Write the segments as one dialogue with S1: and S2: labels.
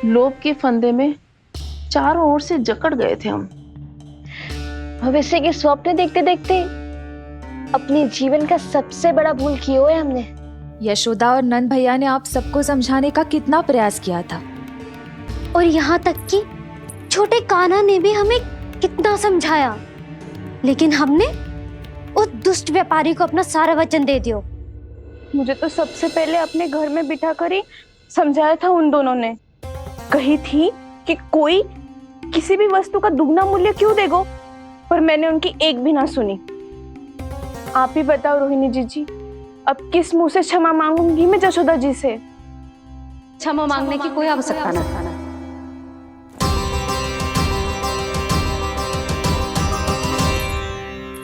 S1: लोभ के फंदे में चारों ओर से जकड़ गए थे हम।
S2: भविष्य के स्वप्न देखते देखते अपने जीवन का सबसे बड़ा भूल किया है हमने।
S3: यशोदा और नंद भैया ने आप सबको समझाने का कितना प्रयास किया था,
S2: और यहाँ तक कि छोटे कान्हा ने भी हमें कितना समझाया, लेकिन हमने उस दुष्ट व्यापारी को अपना सारा वचन दे दिया।
S4: मुझे तो सबसे पहले अपने घर में बिठा कर ही समझाया था उन दोनों ने। कही थी कि कोई किसी भी वस्तु का दुगना मूल्य क्यों देगो, पर मैंने उनकी एक भी ना सुनी। आप ही बताओ रोहिणी जी, अब किस मुंह से क्षमा मांगूंगी मैं जशोदा जी से?
S2: क्षमा मांगने की कोई आवश्यकता ना।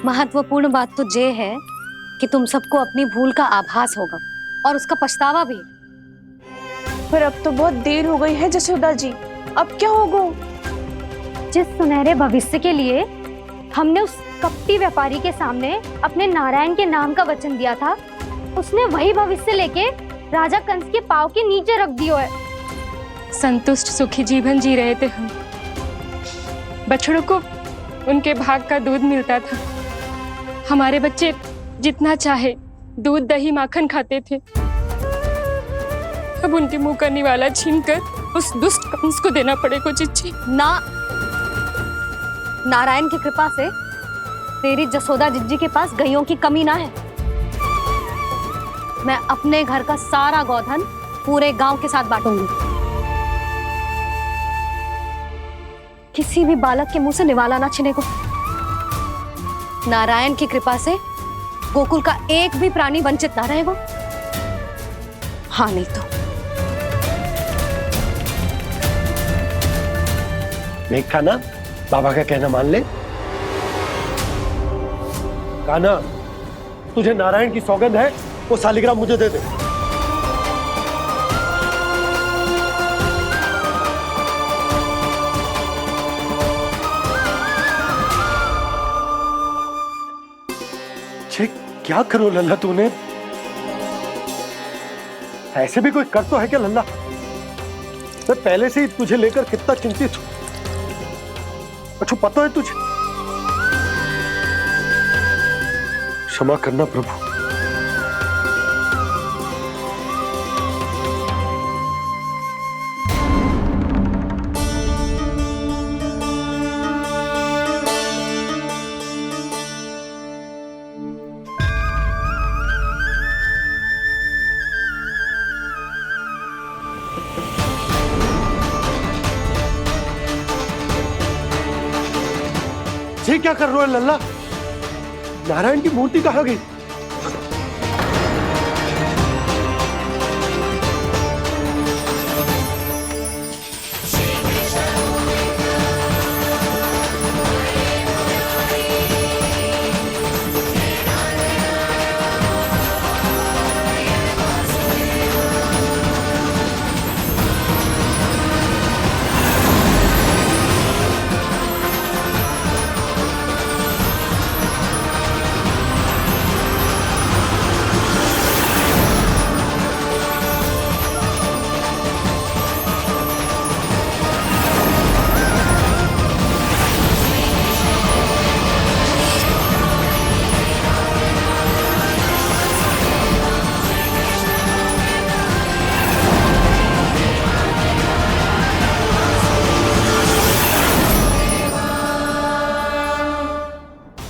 S2: महत्वपूर्ण बात तो ये है कि तुम सबको अपनी भूल का आभास होगा और उसका पछतावा भी।
S4: पर अब तो बहुत देर हो गई है जशोदा जी, अब क्या होगा?
S2: जिस सुनहरे भविष्य के लिए हमने उस कपटी व्यापारी के सामने अपने नारायण के नाम का वचन दिया था, उसने वही भविष्य लेके राजा कंस के पांव के नीचे रख दिया है।
S5: संतुष्ट सुखी जीवन जी रहे थे हम। बछड़ों को उनके भाग का दूध मिलता था। हमारे बच्चे जितना चाहे दूध दही माखन खाते थे। अब उनके मुंह का निवाला छीनकर उस दुष्ट कंस को देना पड़ेगा चिच्ची।
S2: ना, नारायण की कृपा से तेरी जसोदा जिज्जी के पास गायों की कमी ना है। मैं अपने घर का सारा गोधन पूरे गांव के साथ बांटूंगी। किसी भी बालक के मुंह से निवाला ना छिने को। नारायण की कृपा से गोकुल का एक भी प्राणी वंचित ना रहेगा। हाँ नहीं तो
S6: देख कान्हा, बाबा का कहना मान ले। कान्हा, तुझे नारायण की सौगंध है, वो सालिग्राम मुझे दे दे। छे, क्या करो लल्ला तूने? ऐसे भी कोई कर तो है क्या लल्ला? मैं पहले से ही तुझे लेकर कितना चिंतित हूं। अच्छा पता है तुझे? क्षमा करना प्रभु। ये क्या कर रहे हो लल्ला? नारायण की मूर्ति कहाँ गई?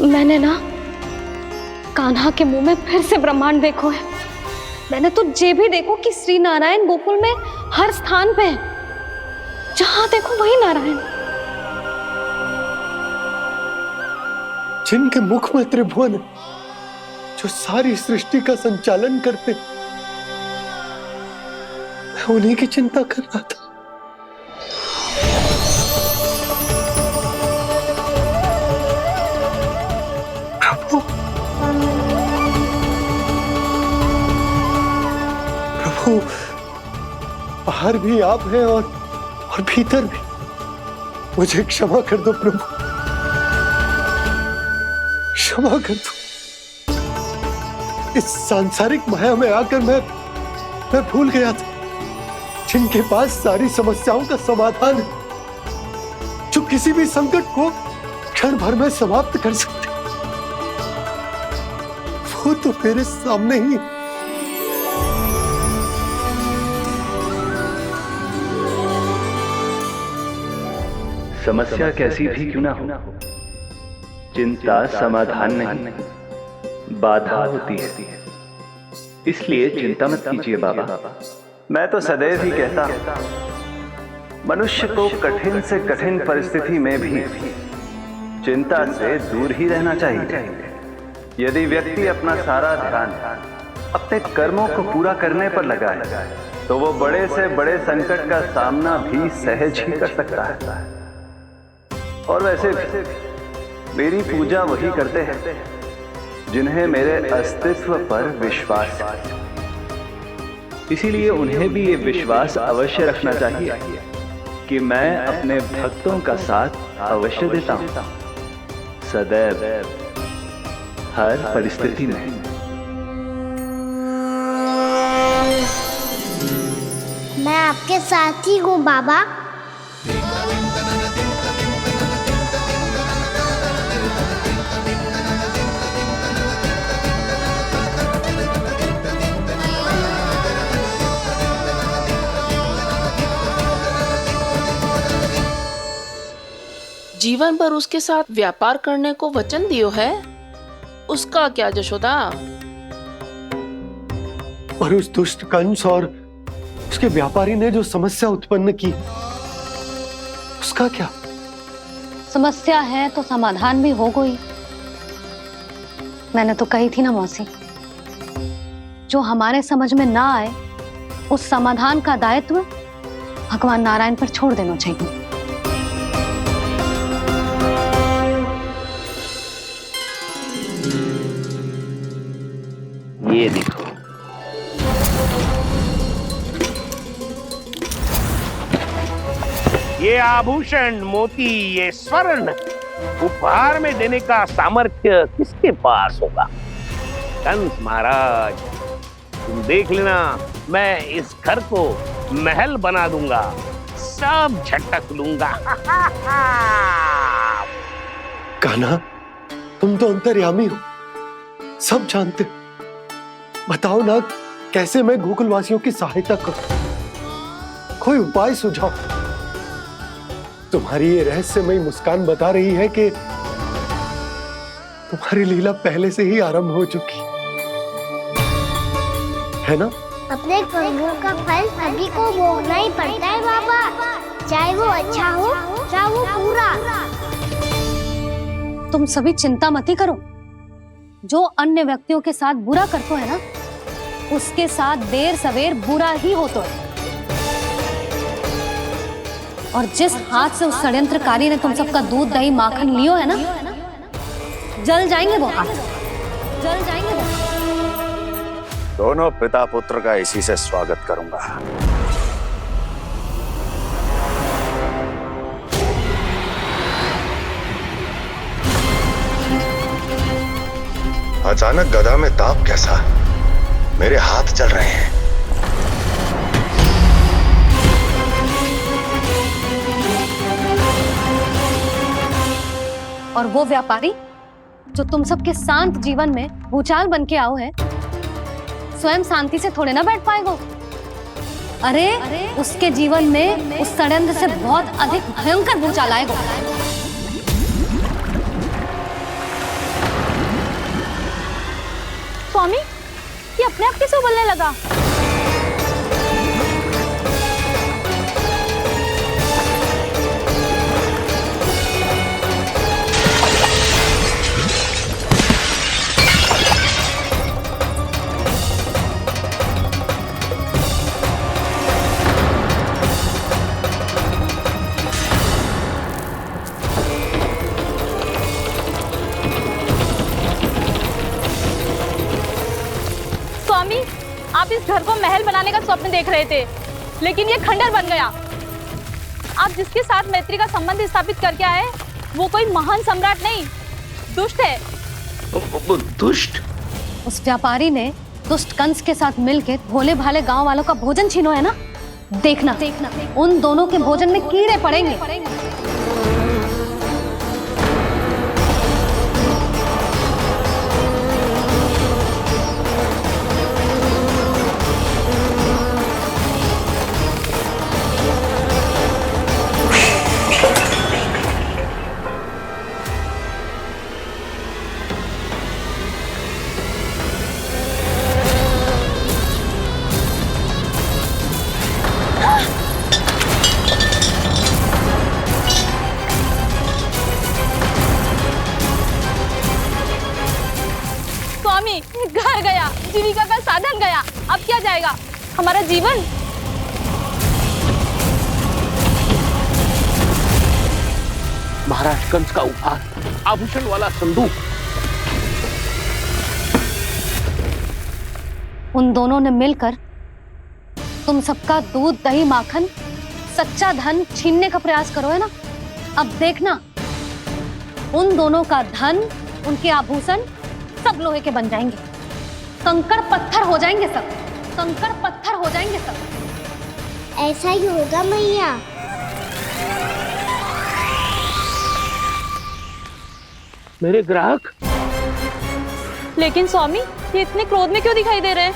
S2: मैंने ना कान्हा के मुंह में फिर से ब्रह्मांड देखो है। मैंने तो ये भी देखो कि श्री नारायण गोकुल में हर स्थान पे है। जहां देखो वही नारायण।
S6: जिनके मुख में त्रिभुवन है, जो सारी सृष्टि का संचालन करते, मैं उन्हीं की चिंता कर रहा था। प्रभु, प्रभु, बाहर भी आप हैं और भीतर भी। मुझे क्षमा कर दो प्रभु, क्षमा कर दो। इस सांसारिक माया में आकर मैं भूल गया था। जिनके पास सारी समस्याओं का समाधान है, जो किसी भी संकट को क्षण भर में समाप्त कर सकते, वो तो मेरे सामने ही।
S7: समस्या कैसी भी क्यों ना हो, चिंता समाधान नहीं, बाधा होती है। इसलिए चिंता मत कीजिए बाबा। मैं तो सदैव ही कहता हूं, मनुष्य को कठिन से कठिन परिस्थिति में भी चिंता से दूर ही रहना चाहिए। यदि व्यक्ति अपना सारा ध्यान अपने कर्मों को पूरा करने पर लगाए, तो वो बड़े से बड़े संकट का सामना भी सहज ही कर सकता है। और वैसे भी मेरी पूजा वही करते हैं जिन्हें मेरे अस्तित्व पर विश्वास है। इसीलिए उन्हें भी ये विश्वास अवश्य रखना चाहिए कि मैं अपने भक्तों का साथ अवश्य देता हूं, सदैव, हर परिस्थिति में।
S8: मैं आपके साथ ही हूँ बाबा।
S1: जीवन भर उसके साथ व्यापार करने को वचन दियो है, उसका क्या जशोदा?
S6: और उस दुष्ट कंस और उसके व्यापारी ने जो समस्या उत्पन्न की, उसका क्या?
S2: समस्या है तो समाधान भी हो गई। मैंने तो कही थी ना मौसी, जो हमारे समझ में ना आए उस समाधान का दायित्व भगवान नारायण पर छोड़ देना चाहिए।
S7: ये देखो,
S9: ये आभूषण, मोती, ये स्वर्ण उपहार में देने का सामर्थ्य किसके पास होगा? कंस महाराज, तुम देख लेना, मैं इस घर को महल बना दूंगा, सब झटक लूंगा।
S6: कान्हा, तुम तो अंतर्यामी हो, सब जानते। बताओ ना, कैसे मैं गोकुलवासियों की सहायता करूं? कोई उपाय सुझाओ। तुम्हारी ये रहस्यमयी मुस्कान बता रही है कि तुम्हारी लीला पहले से ही आरंभ हो चुकी है ना?
S8: अपने कर्मों का फल सभी को भोगना ही पड़ता है बाबा, चाहे वो अच्छा हो चाहे वो बुरा।
S2: तुम सभी चिंता मत ही करो। जो अन्य व्यक्तियों के साथ बुरा करते है ना, उसके साथ देर सवेर बुरा ही होता है। और जिस हाथ से उस षड्यंत्रकारी ने तुम सबका दूध दही माखन लियो है ना, जल जाएंगे वो हाथ, जल जाएंगे वो।
S10: दोनों पिता पुत्र का इसी से स्वागत करूंगा। अचानक गदा में ताप कैसा? मेरे हाथ जल रहे हैं।
S2: और वो व्यापारी जो तुम सबके शांत जीवन में भूचाल बन के आओ है, स्वयं शांति से थोड़े ना बैठ पाएगा। अरे उसके जीवन में उस षड्यंत्र से बहुत अधिक भयंकर भूचाल आएगा।
S4: स्वामी, ये अपने आप कैसे उबलने लगा? स्वामी, आप इस घर को महल बनाने का स्वप्न देख रहे थे, लेकिन ये खंडर बन गया। आप जिसके साथ मैत्री का संबंध स्थापित करके आए, वो कोई महान सम्राट नहीं, दुष्ट है।
S9: वो दुष्ट?
S2: उस व्यापारी ने दुष्ट कंस के साथ मिलकर भोले भाले गांव वालों का भोजन छीनो है ना, देखना उन दोनों के भोजन में कीड़े पड़ेंगे।
S4: स्वामी, घर गया, जीविका का साधन गया, अब क्या जाएगा हमारा जीवन?
S9: महाराज कंस का उपहार, आभूषण वाला संदूक।
S2: उन दोनों ने मिलकर तुम सबका दूध, दही, माखन, सच्चा धन छीनने का प्रयास करो, है ना? अब देखना उन दोनों का धन, उनके आभूषण सब लोहे के बन जाएंगे, कंकड़ पत्थर हो जाएंगे सब, कंकड़ पत्थर हो जाएंगे सब।
S8: ऐसा ही होगा मैया।
S9: मेरे ग्राहक।
S4: लेकिन स्वामी, ये इतने क्रोध में क्यों दिखाई दे रहे हैं?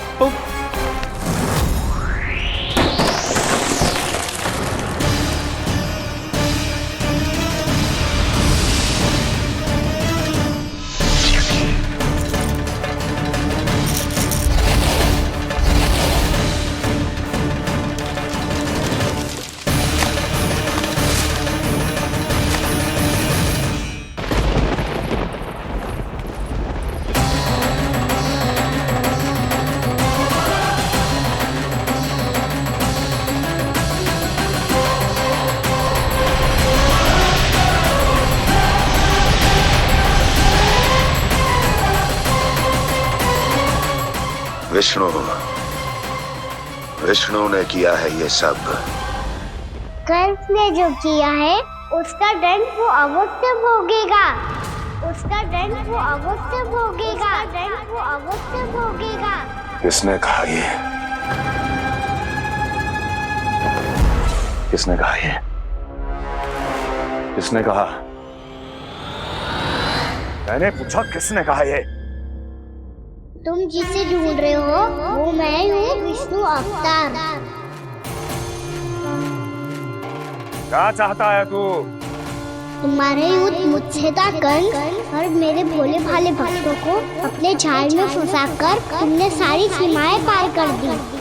S10: विष्णु ने किया है ये सब।
S8: कंस ने जो किया है उसका दंड वो अवश्य भोगेगा, उसका दंड वो अवश्य भोगेगा, दंड वो अवश्य भोगेगा।
S10: किसने कहा ये? किसने कहा ये? किसने कहा? मैंने पूछा किसने कहा ये?
S8: तुम जिसे ढूंढ रहे हो वो मैं हूँ, विष्णु अवतार।
S10: क्या चाहता है तू?
S8: तुम्हारे युद्ध मुझसे था कंस, और मेरे भोले भाले भक्तों को अपने जाल में फंसाकर तुमने सारी सीमाएं पार कर दी।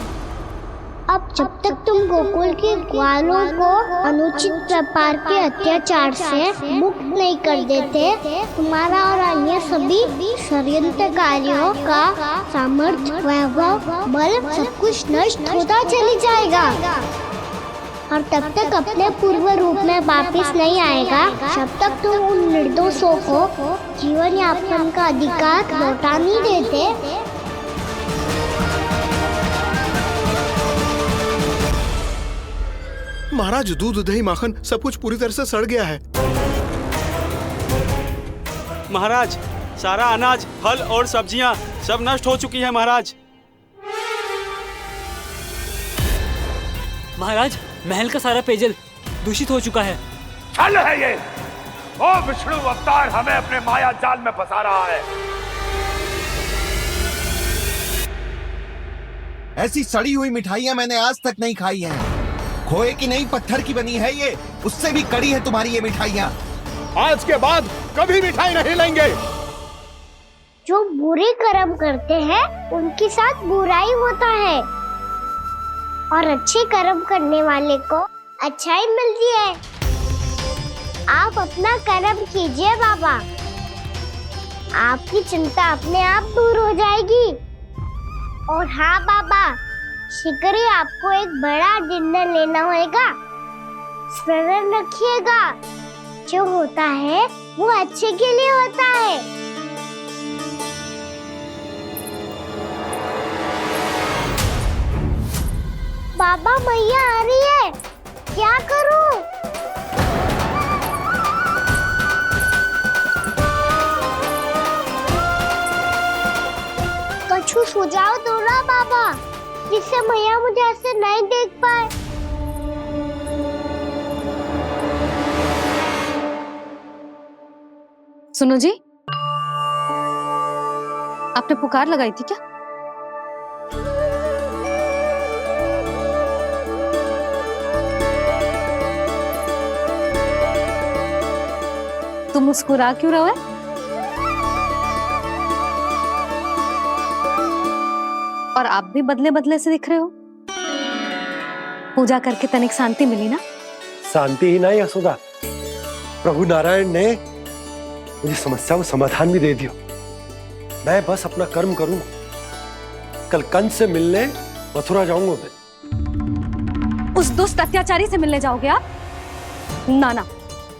S8: अब जब तक तुम गोकुल के ग्वालों को अनुचित प्रकार के अत्याचार से मुक्त नहीं कर देते, तुम्हारा और अन्य सभी षड्यंत्रकारियों का सामर्थ्य, वैभव, बल सब कुछ नष्ट होता चली जाएगा, और तब तक अपने पूर्व रूप में वापस नहीं आएगा जब तक तुम उन निर्दोषों को जीवन यापन का अधिकार लौटा नहीं देते।
S11: महाराज, दूध, दही, माखन सब कुछ पूरी तरह से सड़ गया है।
S12: महाराज, सारा अनाज, फल और सब्जियां सब नष्ट हो चुकी है महाराज।
S13: महाराज, महल का सारा पेयजल दूषित हो चुका है।
S10: छल है ये। ओ विष्णु अवतार हमें अपने माया जाल में फंसा रहा है।
S14: ऐसी सड़ी हुई मिठाइयां मैंने आज तक नहीं खाई हैं। खोए की नहीं, पत्थर की बनी है ये, उससे भी कड़ी है तुम्हारी ये मिठाइयां।
S11: आज के बाद कभी मिठाई नहीं लेंगे।
S8: जो बुरे कर्म करते हैं उनके साथ बुराई होता है, और अच्छे कर्म करने वाले को अच्छाई मिलती है। आप अपना कर्म कीजिए बाबा, आपकी चिंता अपने आप दूर हो जाएगी। और हाँ बाबा, शीघ्र ही आपको एक बड़ा डिनर लेना होगा। स्मरण रखिएगा, जो होता है वो अच्छे के लिए होता है। बाबा, मैया आ रही है, क्या करूं? कुछ सुझाव दो ना बाबा, जिससे मैया मुझे ऐसे नहीं देख पाए।
S2: सुनो जी, आपने पुकार लगाई थी क्या? तुम मुस्कुरा क्यों रहे हो? और आप भी बदले बदले से दिख रहे हो। पूजा करके तनिक शांति मिली ना?
S6: शांति ही नहीं यशोदा, प्रभु नारायण ने मुझे समस्या को समाधान भी दे दिया। मैं बस अपना कर्म करूं। कल कंस से मिलने मथुरा जाऊंगा मैं।
S2: उस दुष्ट अत्याचारी से मिलने जाओगे आप? ना ना,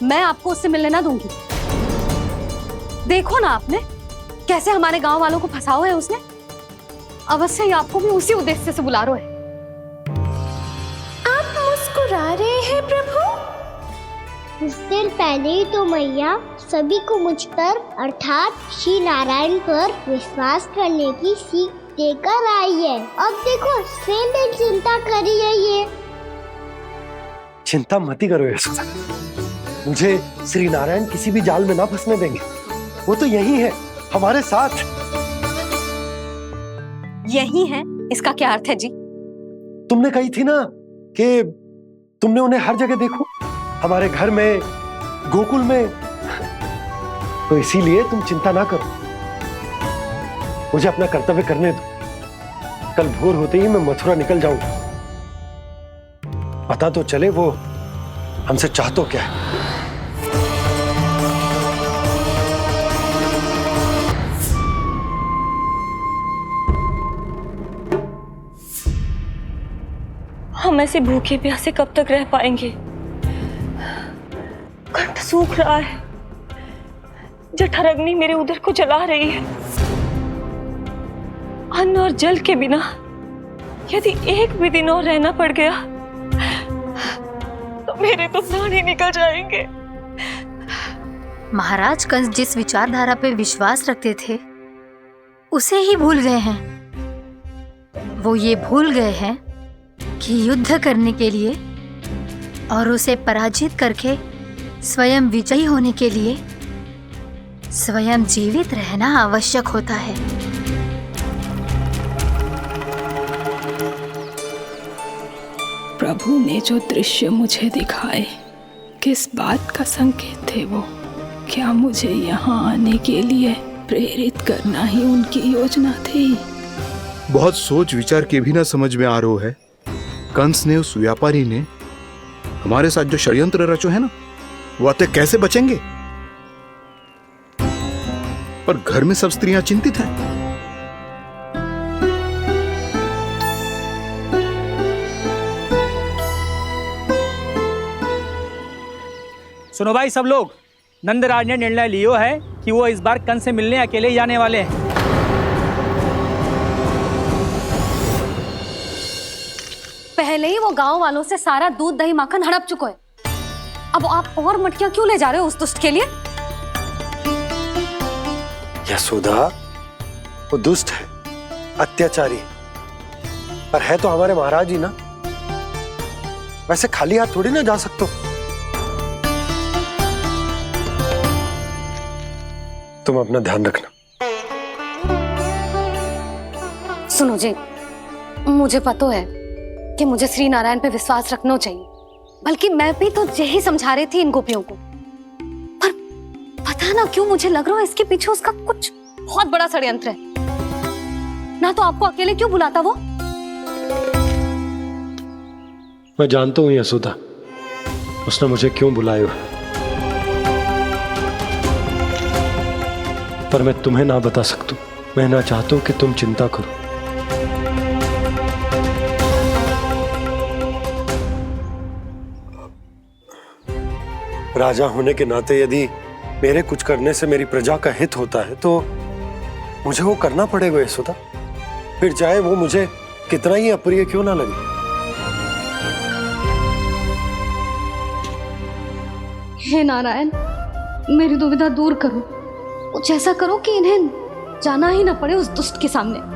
S2: मैं आपको उससे मिलने ना दूंगी। देखो ना आपने कैसे हमारे गांव वालों को फंसाओ है उसने। अवश्य ही आपको भी उसी उद्देश्य से बुला रहा है।
S8: आप मुस्कुरा रहे हैं प्रभु? कुछ देर पहले ही तो मैया सभी को मुझ पर अर्थात श्री नारायण पर विश्वास करने की सीख देकर आई है। अब देखो स्वयं भी चिंता करी है ये।
S6: चिंता मत ही करो यशोदा, मुझे श्री नारायण किसी भी जाल में ना फंसने देंगे। वो तो यही है हमारे साथ।
S2: यही है, इसका क्या अर्थ है जी?
S6: तुमने कही थी ना कि तुमने उन्हें हर जगह देखो, हमारे घर में, गोकुल में। तो इसीलिए तुम चिंता ना करो, मुझे अपना कर्तव्य करने दो। कल भोर होते ही मैं मथुरा निकल जाऊंगा। पता तो चले वो हमसे चाहतो क्या है।
S4: हम ऐसे भूखे प्यासे कब तक रह पाएंगे? कंठ सूख रहा है, जठराग्नि मेरे उदर को जला रही है। अन्न और जल के बिना यदि एक भी दिन और रहना पड़ गया तो मेरे तो प्राण ही निकल जाएंगे।
S15: महाराज कंस जिस विचारधारा पे विश्वास रखते थे उसे ही भूल गए हैं। वो ये भूल गए हैं कि युद्ध करने के लिए और उसे पराजित करके स्वयं विजयी होने के लिए स्वयं जीवित रहना आवश्यक होता है।
S16: प्रभु ने जो दृश्य मुझे दिखाए, किस बात का संकेत थे वो? क्या मुझे यहाँ आने के लिए प्रेरित करना ही उनकी योजना थी?
S11: बहुत सोच विचार के भी ना समझ में आ रहा है। कंस ने, उस व्यापारी ने हमारे साथ जो षड्यंत्र रचो है ना, वो आते कैसे बचेंगे? पर घर में सब स्त्रियां चिंतित हैं।
S13: सुनो भाई सब लोग, नंदराज ने निर्णय लियो है कि वो इस बार कंस से मिलने अकेले ही जाने वाले हैं।
S2: पहले ही वो गांव वालों से सारा दूध दही माखन हड़प चुका है। अब आप और मटकियां क्यों ले जा रहे हो उस दुष्ट के लिए?
S6: यशोदा, वो दुष्ट है, अत्याचारी, पर है तो हमारे महाराज ही ना। वैसे खाली हाथ थोड़ी ना जा सकते हो। तुम अपना ध्यान रखना।
S2: सुनो जी, मुझे पता है कि मुझे श्री नारायण पे विश्वास रखना चाहिए, बल्कि मैं भी तो यही समझा रही थी इन गोपियों को। पर पता ना क्यों मुझे लग रहा है इसके पीछे उसका कुछ बहुत बड़ा षड्यंत्र है। ना तो आपको अकेले क्यों बुलाता वो?
S6: मैं जानता हूं यशोदा, उसने मुझे क्यों बुलाया, पर मैं तुम्हें ना बता सकता। मैं ना चाहता हूं कि तुम चिंता करो। राजा होने के नाते यदि मेरे कुछ करने से मेरी प्रजा का हित होता है तो मुझे वो करना पड़ेगा यशोदा, फिर चाहे वो मुझे कितना ही अप्रिय क्यों ना लगे।
S2: हे नारायण, मेरी दुविधा दूर करो। कुछ ऐसा करो कि इन्हें जाना ही ना पड़े उस दुष्ट के सामने।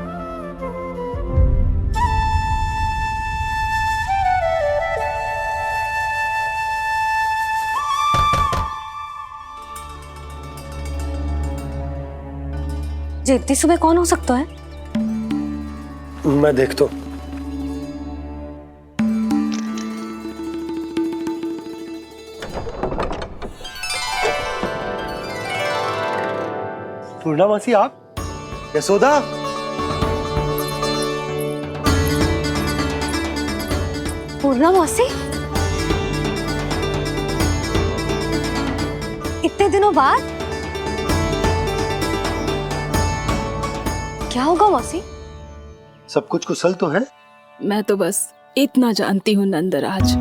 S2: ये इतनी सुबह कौन हो सकता है?
S6: मैं देखता हूं। पूर्णा मासी, आप? यशोदा?
S2: पूर्णा मौसी, इतने दिनों बाद? क्या होगा मौसी?
S6: सब कुछ कुशल तो है?
S16: मैं तो बस इतना जानती हूँ नंदराज,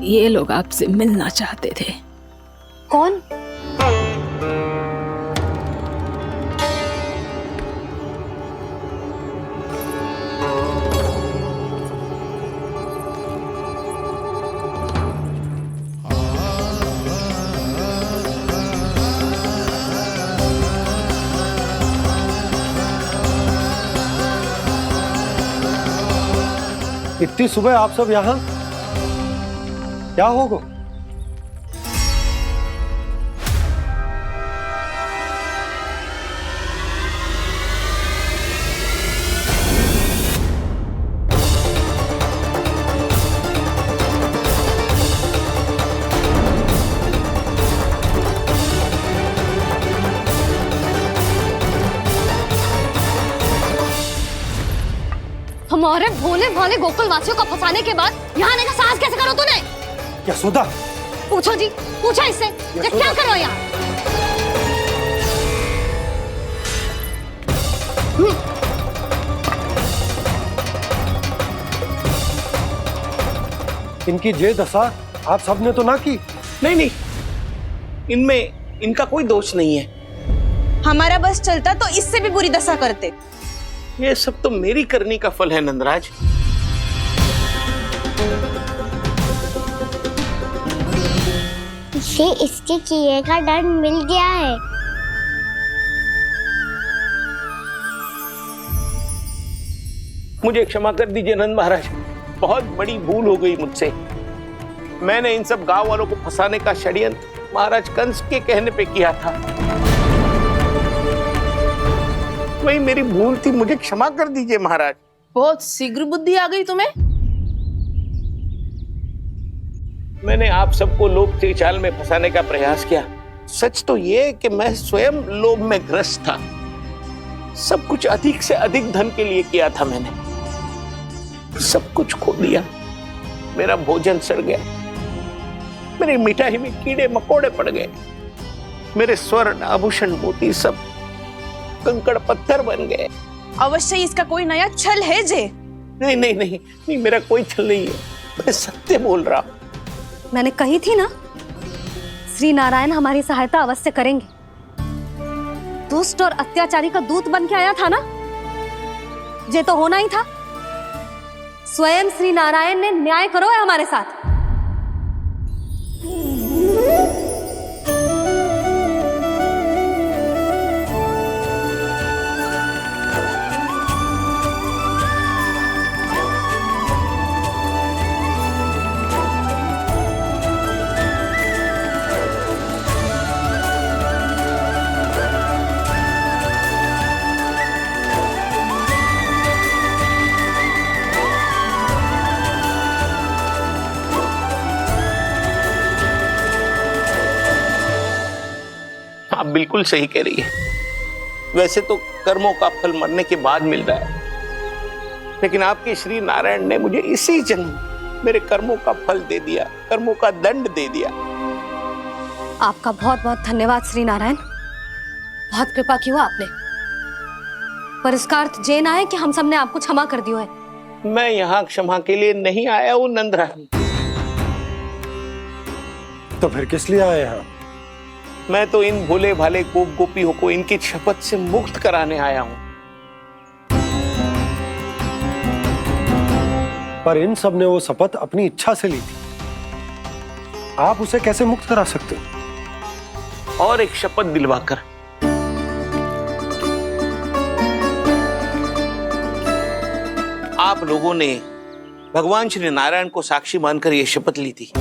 S16: ये लोग आपसे मिलना चाहते थे।
S2: कौन?
S6: इतनी सुबह आप सब यहाँ? क्या होगा?
S2: हमारे भोले भाले गोकुल वासियों को फंसाने के बाद यहाँ आने का साहस कैसे करो तूने?
S6: यशोदा!
S2: पूछो जी, पूछो इससे, ये क्या करो यहाँ?
S6: इनकी ये दशा आप सबने तो ना की?
S9: नहीं नहीं, इनमें इनका कोई दोष नहीं है।
S4: हमारा बस चलता तो इससे भी बुरी दशा करते।
S9: ये सब तो मेरी करनी का फल है नंदराज।
S8: इसे इसके किए का डर मिल गया है।
S9: मुझे क्षमा कर दीजिए नंद महाराज, बहुत बड़ी भूल हो गई मुझसे। मैंने इन सब गांव वालों को फंसाने का षड्यंत्र महाराज कंस के कहने पे किया था। वही मेरी भूल थी, मुझे क्षमा कर दीजिए महाराज।
S1: बहुत शीघ्र बुद्धि आ गई तुम्हें।
S9: मैंने आप सबको लोभ के जाल में फंसाने का प्रयास किया। सच तो ये कि मैं स्वयं लोभ में ग्रस्त था। सब कुछ अधिक से अधिक धन के लिए किया था मैंने। सब कुछ खो दिया। मेरा भोजन सड़ गया, मेरी मिठाई में कीड़े मकोड़े पड़ गए, मेरे स्वर्ण आभूषण मोती सब कंकड़ पत्थर बन गए।
S4: अवश्य इसका कोई नया छल है जे।
S9: नहीं नहीं नहीं नहीं, मेरा कोई छल नहीं है, मैं सत्य बोल रहा हूं।
S2: मैंने कही थी ना, श्री नारायण हमारी सहायता अवश्य करेंगे। दुष्ट और अत्याचारी का दूत बन के आया था ना, ये तो होना ही था। स्वयं श्री नारायण ने न्याय करो है हमारे साथ।
S9: आप बिल्कुल सही कह रही है। वैसे तो कर्मों का फल मरने के बाद मिल रहा है, लेकिन आपके श्री नारायण ने मुझे इसी जन्म मेरे कर्मों का फल दे दिया, कर्मों का दंड दे दिया।
S2: आपका बहुत बहुत धन्यवाद श्री नारायण, बहुत कृपा की हो आपने। पर इसका अर्थ ये ना है कि हम सबने आपको क्षमा कर दिया है।
S9: मैं यहाँ क्षमा के लिए नहीं आया हूँ नंदरानी।
S6: तो फिर किस लिए आए हैं?
S9: मैं तो इन भोले भाले गोप गोपियों को इनकी शपथ से मुक्त कराने आया हूँ।
S6: पर इन सब ने वो शपथ अपनी इच्छा से ली थी, आप उसे कैसे मुक्त करा सकते हो?
S9: और एक शपथ दिलवाकर। आप लोगों ने भगवान श्री नारायण को साक्षी मानकर यह शपथ ली थी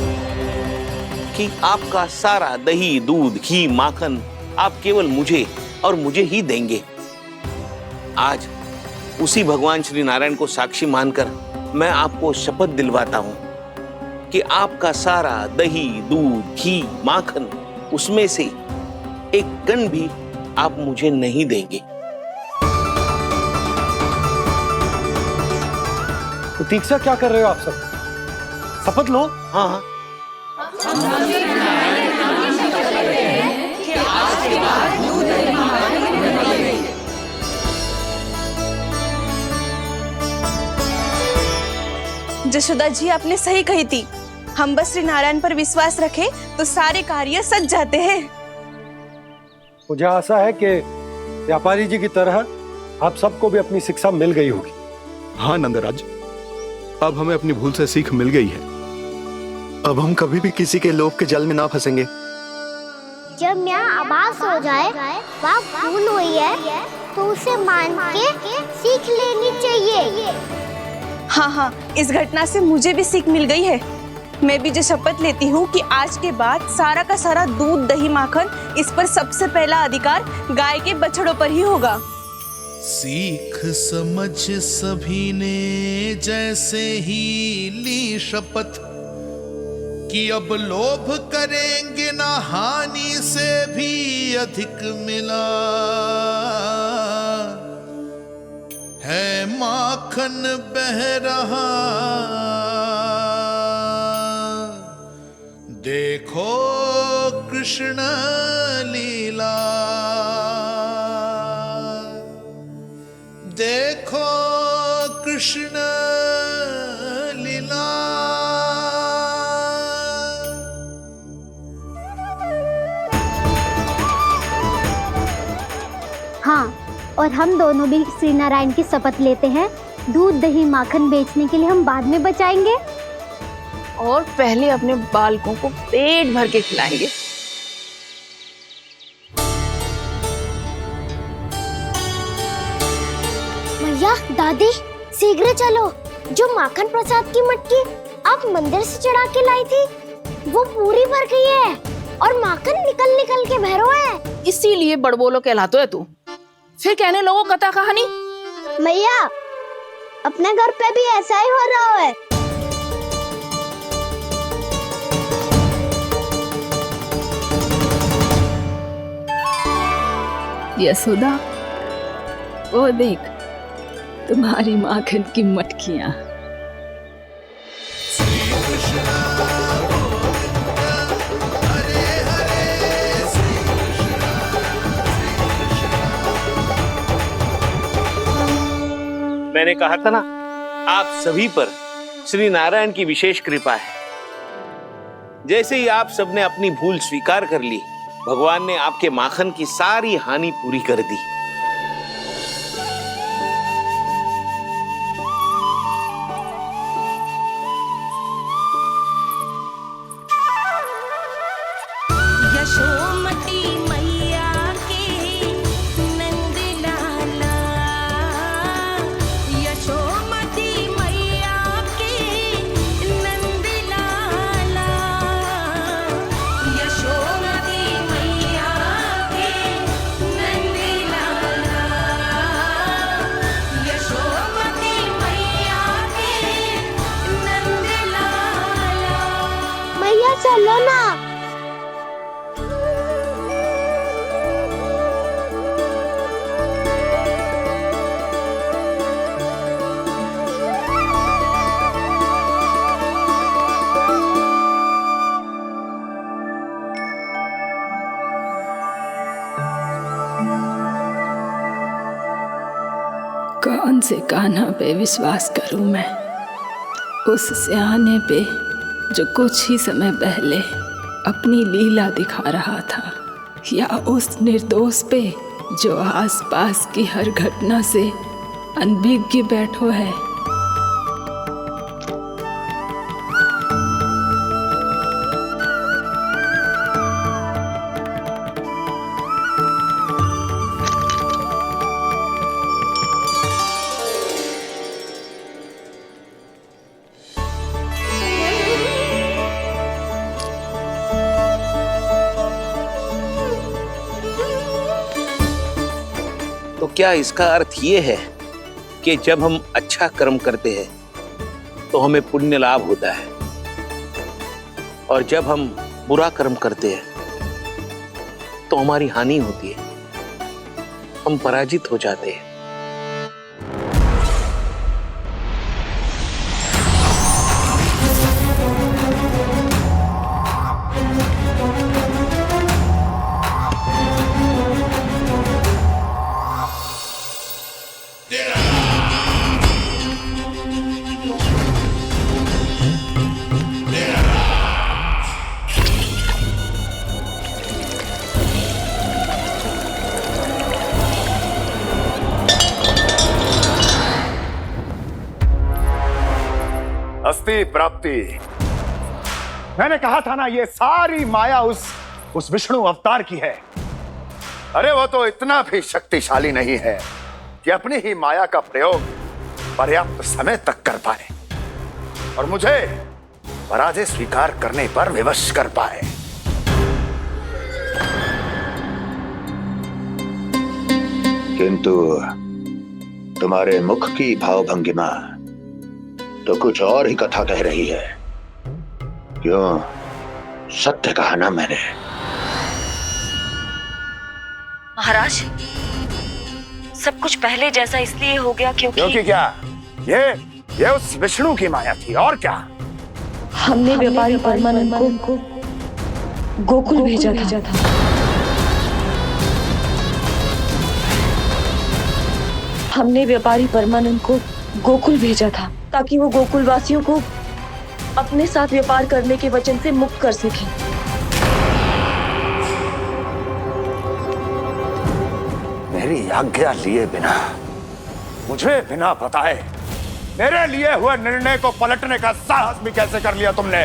S9: कि आपका सारा दही, दूध, घी, माखन आप केवल मुझे और मुझे ही देंगे। आज उसी भगवान श्री नारायण को साक्षी मानकर मैं आपको शपथ दिलवाता हूं कि आपका सारा दही, दूध, घी, माखन, उसमें से एक कण भी आप मुझे नहीं देंगे।
S6: प्रतीक्षा क्या कर रहे हो आप सब? शपथ लो।
S9: हाँ हाँ।
S4: जशोदा जी, आपने सही कही थी। हम बस श्री नारायण पर विश्वास रखें तो सारे कार्य सज जाते हैं।
S6: मुझे आशा है कि व्यापारी जी की तरह आप सबको भी अपनी शिक्षा मिल गई होगी।
S11: हाँ नंदराज, अब हमें अपनी भूल से सीख मिल गई है।
S6: अब हम कभी भी किसी के लोभ के जल में ना फंसेंगे।
S8: जब यहाँ आभास हो जाए वहाँ भूल हुई है तो उसे मान के सीख लेनी चाहिए।
S4: हाँ हाँ, इस घटना से मुझे भी सीख मिल गई है। मैं भी जो शपथ लेती हूँ कि आज के बाद सारा का सारा दूध, दही, माखन, इस पर सबसे पहला अधिकार गाय के बछड़ों पर ही होगा।
S14: सीख समझ सभी ने जैसे ही ली शपथ कि अब लोभ करेंगे ना हानि से भी अधिक मिला है, माखन बह रहा देखो कृष्ण लीला, देखो कृष्ण लीला।
S8: हाँ, और हम दोनों भी श्री नारायण की शपथ लेते हैं, दूध, दही, माखन बेचने के लिए हम बाद में बचाएंगे
S1: और पहले अपने बालकों को पेट भर के खिलाएंगे।
S8: भैया, दादी, शीघ्र चलो। जो माखन प्रसाद की मटकी आप मंदिर से चढ़ा के लाई थी वो पूरी भर गई है और माखन निकल निकल के बह रहा है।
S1: इसीलिए बड़बोलो कहलाता है तू। फिर कहने लोगों कथा कहानी।
S8: भैया, अपने घर पे भी ऐसा ही हो रहा है।
S16: यशोदा, वो देख तुम्हारी माखन की मटकियां।
S9: मैंने कहा था ना, आप सभी पर श्री नारायण की विशेष कृपा है। जैसे ही आप सबने अपनी भूल स्वीकार कर ली, भगवान ने आपके माखन की सारी हानि पूरी कर दी।
S17: यशोमती मैया के नंद लाला, यशोमती मैया के नंद लाला, यशोमती मैया के नंद लाला, यशोमती मैया के नंद लाला।
S8: भैया चलो ना।
S16: कौन से कान्हा पे विश्वास करूं मैं? उस सियाने पे जो कुछ ही समय पहले अपनी लीला दिखा रहा था, या उस निर्दोष पे जो आसपास की हर घटना से अनभिज्ञ बैठो है।
S9: तो क्या इसका अर्थ ये है कि जब हम अच्छा कर्म करते हैं तो हमें पुण्य लाभ होता है, और जब हम बुरा कर्म करते हैं तो हमारी हानि होती है, हम पराजित हो जाते हैं?
S10: अस्ति प्राप्ति। मैंने कहा था ना, ये सारी माया उस विष्णु अवतार की है। अरे वो तो इतना भी शक्तिशाली नहीं है कि अपनी ही माया का प्रयोग पर्याप्त समय तक कर पाए और मुझे पराजय स्वीकार करने पर विवश कर पाए। किंतु तुम्हारे मुख की भावभंगिमा तो कुछ और ही कथा कह रही है। क्यों? सत्य कहा ना मैंने।
S18: महाराज, सब कुछ पहले जैसा इसलिए हो गया क्योंकि
S10: क्या? ये उस विष्णु की माया थी, और क्या?
S18: हमने व्यापारी परमानंद को गोकुल भेजा था। हमने व्यापारी परमानंद को गोकुल भेजा था ताकि वो गोकुल वासियों को अपने साथ व्यापार करने के वचन से मुक्त कर सके।
S10: मेरी आज्ञा लिए बिना, मुझे बिना बताए मेरे लिए हुए निर्णय को पलटने का साहस भी कैसे कर लिया तुमने?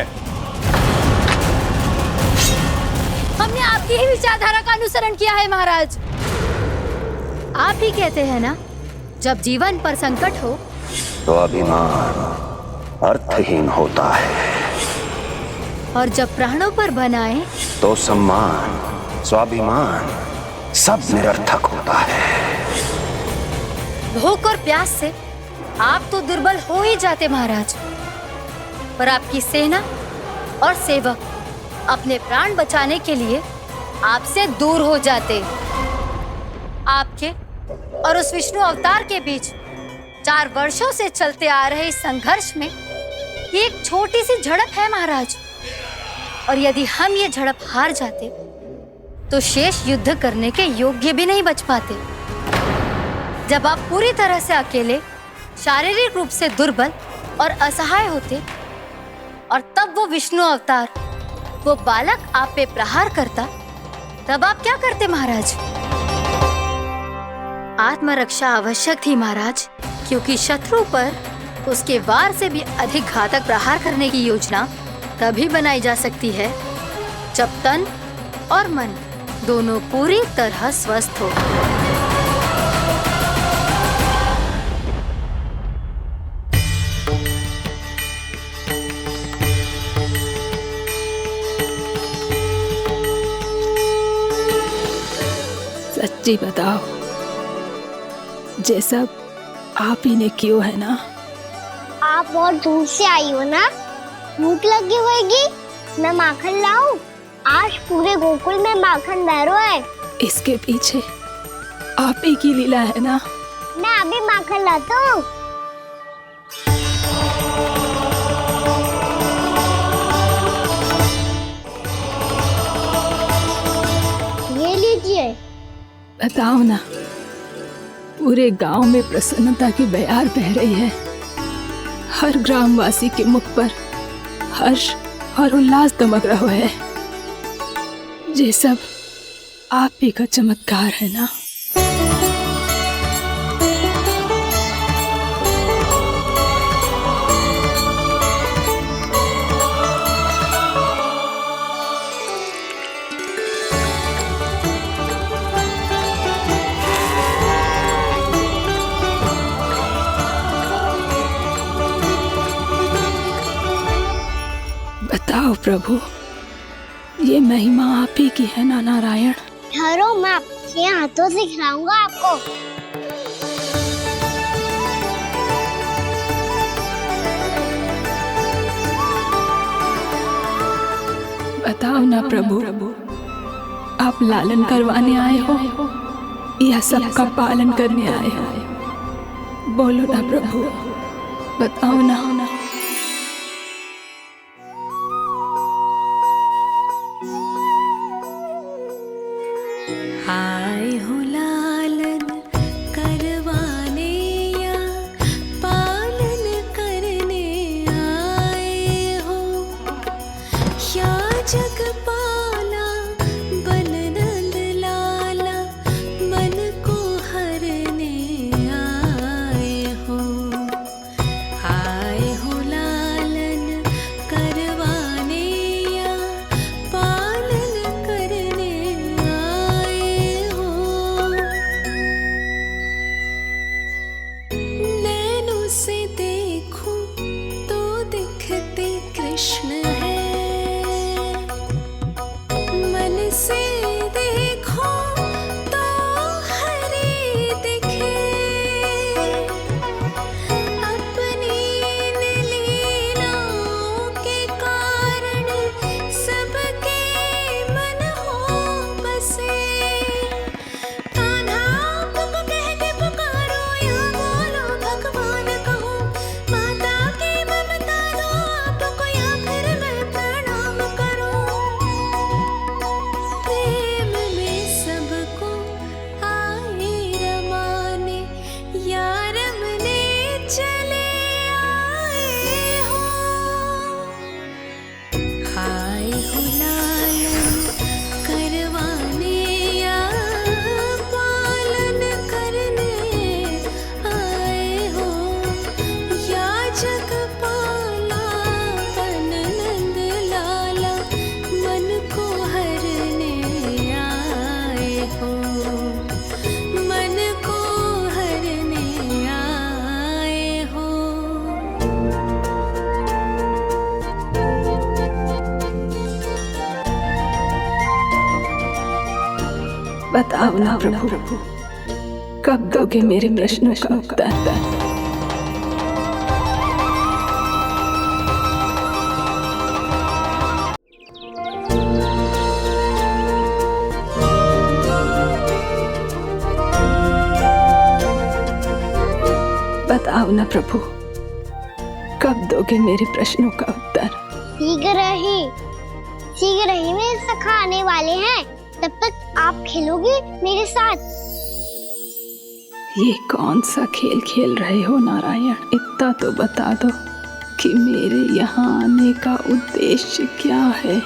S15: हमने आपकी ही विचारधारा का अनुसरण किया है महाराज। आप ही कहते हैं ना, जब जीवन पर संकट हो
S10: तो अभिमान अर्थहीन होता है,
S15: और जब प्राणों पर बनाए
S10: तो सम्मान स्वाभिमान सब निरर्थक होता है।
S15: भूख और प्यास से आप तो दुर्बल हो ही जाते महाराज, पर आपकी सेना और सेवक अपने प्राण बचाने के लिए आपसे दूर हो जाते। आपके और उस विष्णु अवतार के बीच 4 वर्षों से चलते आ रहे इस संघर्ष में ये एक छोटी सी झड़प है महाराज, और यदि हम ये झड़प हार जाते तो शेष युद्ध करने के योग्य भी नहीं बच पाते। जब आप पूरी तरह से अकेले, शारीरिक रूप से दुर्बल और असहाय होते, और तब वो विष्णु अवतार, वो बालक आप पे प्रहार करता, तब आप क्या करते महाराज? आत्मरक्षा आवश्यक थी महाराज, क्योंकि शत्रु पर उसके वार से भी अधिक घातक प्रहार करने की योजना तभी बनाई जा सकती है जब तन और मन दोनों पूरी तरह स्वस्थ हो।
S16: सच्ची बताओ, ये सब आप ही ने क्यों है ना?
S8: आप बहुत दूर से आई हो ना, भूख लगी होगी। मैं माखन लाऊं? आज पूरे गोकुल में माखन बह रहा है।
S16: इसके पीछे आप ही की लीला है ना?
S8: मैं अभी माखन लाता हूँ। ये लीजिए।
S16: बताओ ना, पूरे गांव में प्रसन्नता की बयार बह रही है। हर ग्रामवासी के मुख पर हर्ष और उल्लास दमक रहा है। ये सब आप ही का चमत्कार है ना? बताओ प्रभु, ये महिमा आप ही की है ना नारायण?
S8: ठहरो, मैं आपके हाथों से खिलाऊंगा आपको।
S16: बताओ ना प्रभु, आप लालन करवाने आए हो या सबका पालन करने आए हो? बोलो ना प्रभु, बताओ ना।
S17: आए हो लालन करवाने या पालन करने आए हो, या जगपाला बन नंद लाला मन को हरने आए हो। आए हो लालन करवाने या पालन करने आए हो। नैनों से देखूं तो दिखते कृष्ण है, मन से देखो तो हरे दिखे। अपनी लीलाओं के कारण सबके मन हो बसे। कान्हा आपको कह के पुकारो या बोलो भगवान कहो, माता की ममता दो आपको या फिर मैं प्रणाम करूं। प्रेम में सबको आए रमाने, या रमने चले आए हो। आए हो लालन करवाने या पालन करने आए हो, या जगपाला बन नंद लाला मन को हरने आए हो। मन को हरने आए हो।
S16: बताओ ना प्रभु, कब दोगे मेरे प्रश्नों का उत्तर? बताओ ना प्रभु, कब दोगे मेरे प्रश्नों का उत्तर?
S8: शीघ्र ही मेरे सखा आने वाले हैं, तब तक आप खेलोगे मेरे साथ।
S16: ये कौन सा खेल खेल रहे हो नारायण? इतना तो बता दो कि मेरे यहाँ आने का उद्देश्य क्या है?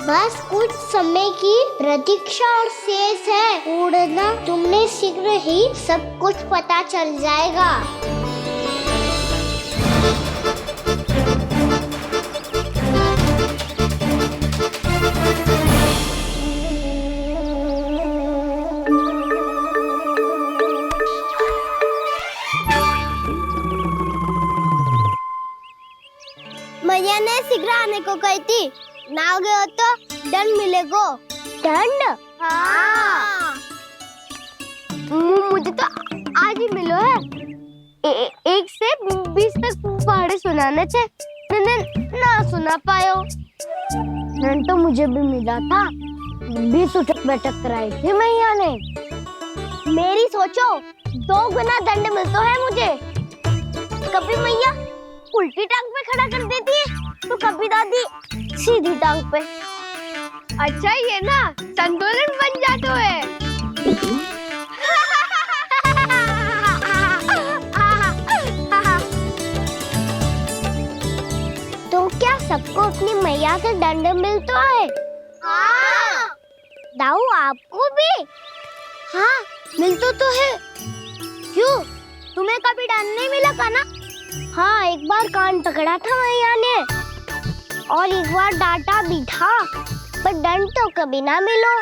S8: बस कुछ समय की प्रतीक्षा और शेष है। उड़ना तुमने शीघ्र ही सब कुछ पता चल जाएगा। मैया ने शीघ्र आने को कही थी, ना हो गए हो तो दंड मिलेगा। दंड? हाँ। मुझे तो आज ही मिलो है। 1 से 20 तक पहाड़े सुनाने थे, ना सुना पायो। दंड तो मुझे भी मिला था, 20 उठक बैठक कराई थी मैया ने। मेरी सोचो 2 गुना दंड मिलता है मुझे। कभी मैया उल्टी टांग पे खड़ा कर देती है, तो कभी दादी सीधी टांग पे। अच्छा ये ना संतुलन बन जाता है। तो क्या सबको अपनी मैया से दंड मिलता है? हाँ। दाऊ आपको भी? हाँ मिलता तो है। क्यों, तुम्हें कभी दंड नहीं मिला का ना? हाँ, एक बार कान पकड़ा था मैया ने और एक बार डांटा भी था, पर दंड तो कभी ना मिलो।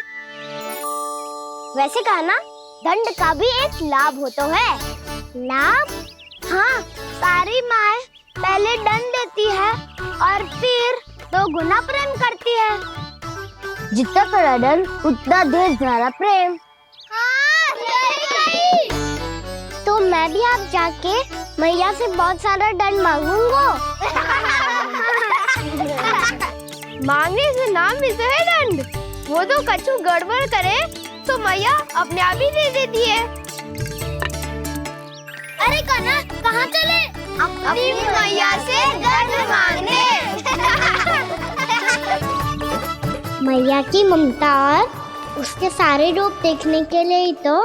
S8: वैसे कहा ना, दंड का भी एक लाभ होता है। लाभ? हाँ, सारी माँ पहले दंड देती है और फिर 2 गुना प्रेम करती है। जितना कड़ा दंड उतना ढेर सारा प्रेम। हाँ, सही। तो मैं भी आप जाके मैया से बहुत सारा दंड मांगूंगा। मांगने से नाम भी तो है दंड। वो तो कछु गड़बड़ करे तो मैया अपने आप ही दे देती है। अरे कान्हा कहाँ चले? अपनी मैया से दंड मांगने। मैया की ममता और उसके सारे रूप देखने के लिए ही तो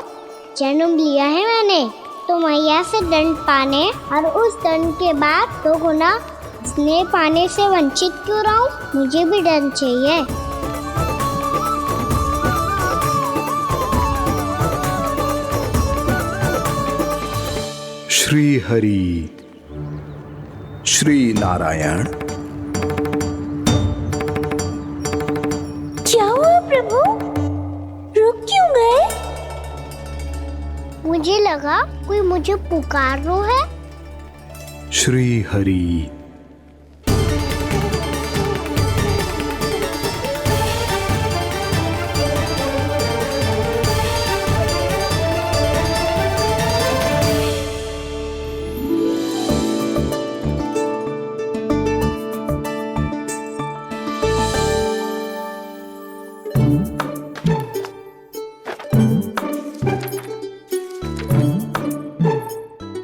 S8: जन्म लिया है मैंने। तो मैया से दंड पाने और उस दंड के बाद 2 गुना स्नेह पाने से वंचित क्यों रहूं? मुझे भी दंड चाहिए।
S11: श्री हरि श्री नारायण।
S8: क्या हुआ प्रभु? रुक क्यों गए? मुझे लगा कोई मुझे पुकार रहा है।
S11: श्री हरि।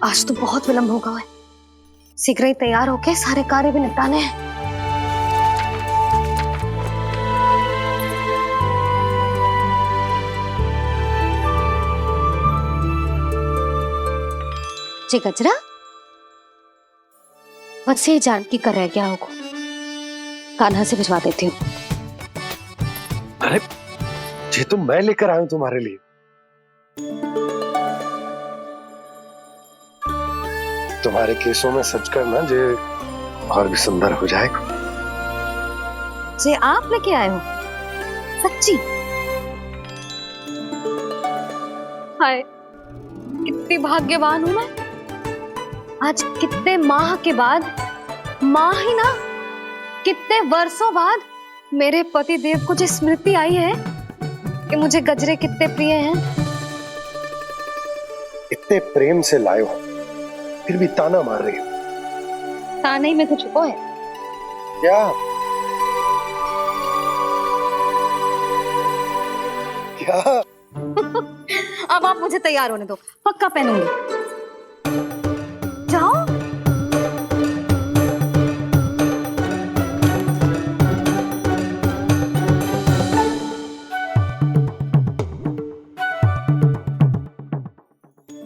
S2: आज तो बहुत विलंब होगा है। शीघ्र ही तैयार होके सारे कार्य भी निपटाने हैं। जी गजरा, बस ये जान की कर रहे क्या होगा। कान्हा से भिजवा देती हूँ।
S6: अरे ये तो मैं लेकर आया हूं तुम्हारे लिए। तुम्हारे केसों में सच करना जे और भी सुंदर हो जाएगा।
S2: जे आप लेके आए हो? सच्ची? हाय, कितनी भाग्यवान हूं मैं। आज कितने माह के बाद, माह ही ना, कितने वर्षों बाद मेरे पति देव को जो स्मृति आई है कि मुझे गजरे कितने प्रिय हैं।
S6: इतने प्रेम से लाए हो, फिर भी ताना मार रही हो।
S2: ताने में कुछ छुपो है
S6: क्या? क्या?
S2: अब आप मुझे तैयार होने दो, पक्का पहनूंगी। जाओ।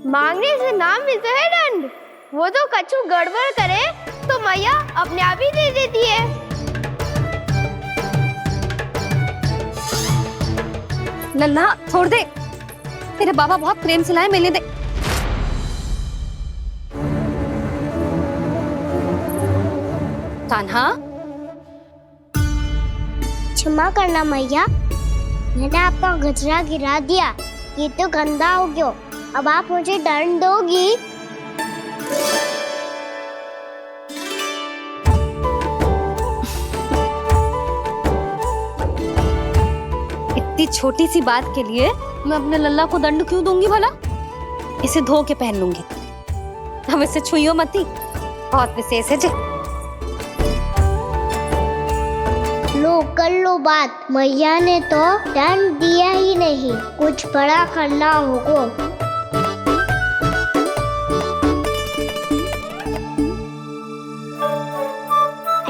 S8: मांगने से नाम भी तो है दंड। वो तो कछु गड़बड़ करे तो मैया अपने आप ही दे देती है।
S2: नन्हा छोड़ दे, तेरे बाबा बहुत प्रेम से लाए, मिलने दे। कान्हा,
S8: क्षमा करना मैया, मैंने आपका गजरा गिरा दिया। ये तो गंदा हो गया। अब आप मुझे दंड दोगी?
S2: इतनी छोटी सी बात के लिए मैं अपने लल्ला को दंड क्यों दूंगी भला? इसे धो के पहन लूंगी। अब इसे छुइयो मती, बहुत विशेष है जी।
S8: लो कर लो बात, मैया ने तो दंड दिया ही नहीं, कुछ बड़ा करना होगा।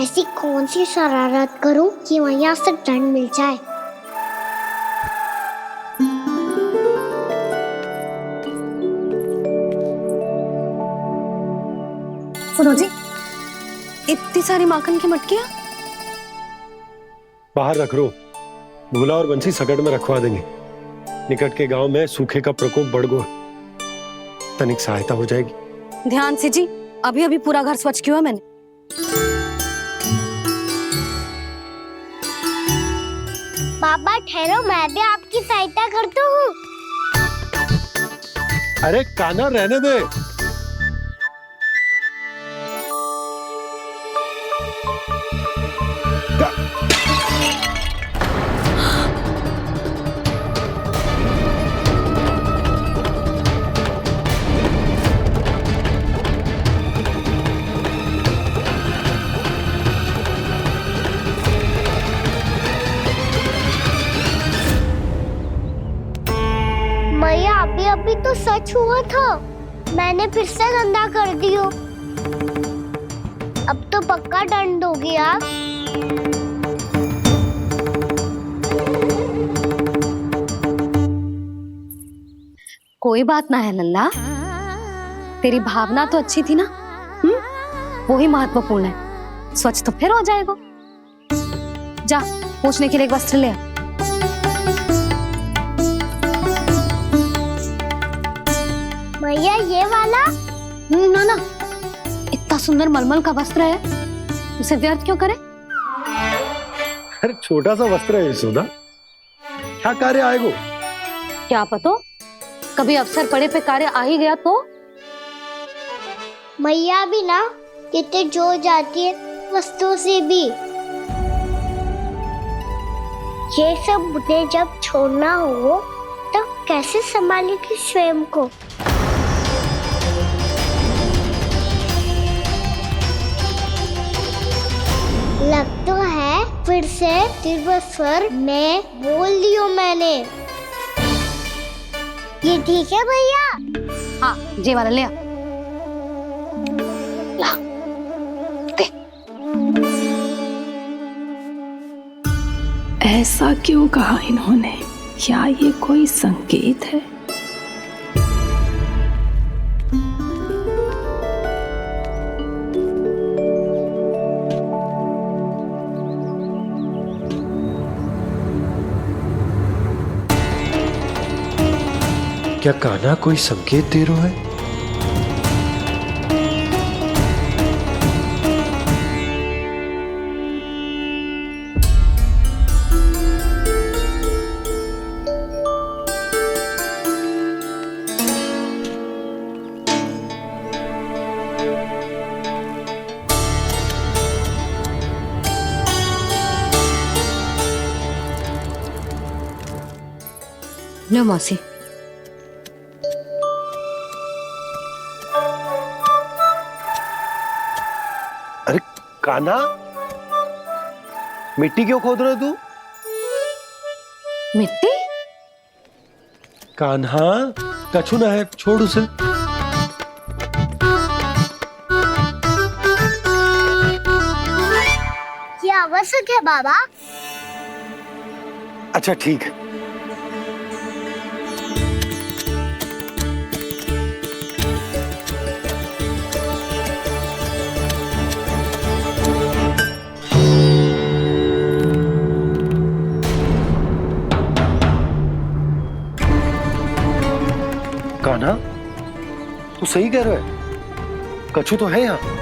S8: ऐसी कौन सी शरारत करूं कि मैया से दंड मिल जाए?
S2: सुनो जी, इतनी सारी माखन की मटकियां
S6: बाहर रख रो, भूला और बंसी सकट में रखवा देंगे। निकट के गांव में सूखे का प्रकोप बढ़ गो, तनिक सहायता हो जाएगी।
S2: ध्यान से जी, अभी अभी पूरा घर स्वच्छ किया मैंने।
S8: पापा ठहरो, मैं भी आपकी सहायता करता हूँ।
S6: अरे कान्हा रहने दे।
S8: अभी तो सच हुआ था, मैंने फिर से गंदा कर दियो। अब तो पक्का दंड दोगे आप।
S2: कोई बात ना है लल्ला, तेरी भावना तो अच्छी थी ना, वो ही महत्वपूर्ण है। स्वच्छ तो फिर हो जाएगा। जा पोंछने के लिए एक वस्त्र ले आ।
S8: भैया ये वाला?
S2: ना ना, इतना सुंदर मलमल का वस्त्र है, उसे व्यर्थ क्यों करे?
S6: अरे छोटा सा वस्त्र है यशोदा, क्या कार्य आएगा?
S2: क्या पता, कभी अवसर पड़े पे कार्य आ ही गया तो।
S8: मैया भी ना कितने जोर जाती है वस्तुओं से भी। ये सब मुझे जब छोड़ना हो तो कैसे संभालेगी स्वयं को? लग तो है फिर से तिरस्वर में बोल दियो मैंने। ये ठीक है भैया?
S2: हाँ, ये वाला ले आ। ला, दे।
S16: ऐसा क्यों कहा इन्होंने? क्या ये कोई संकेत है?
S6: क्या कान्हा कोई संकेत दे रहा है?
S2: लो मौसी।
S6: अरे कान्हा, मिट्टी क्यों खोद रहे तू?
S2: मिट्टी?
S6: कान्हा, कछु ना है, छोड़ उसे।
S8: ये आवश्यक है बाबा।
S6: अच्छा ठीक है। कान्हा, तू सही कह रहा है, कछु तो है यहाँ।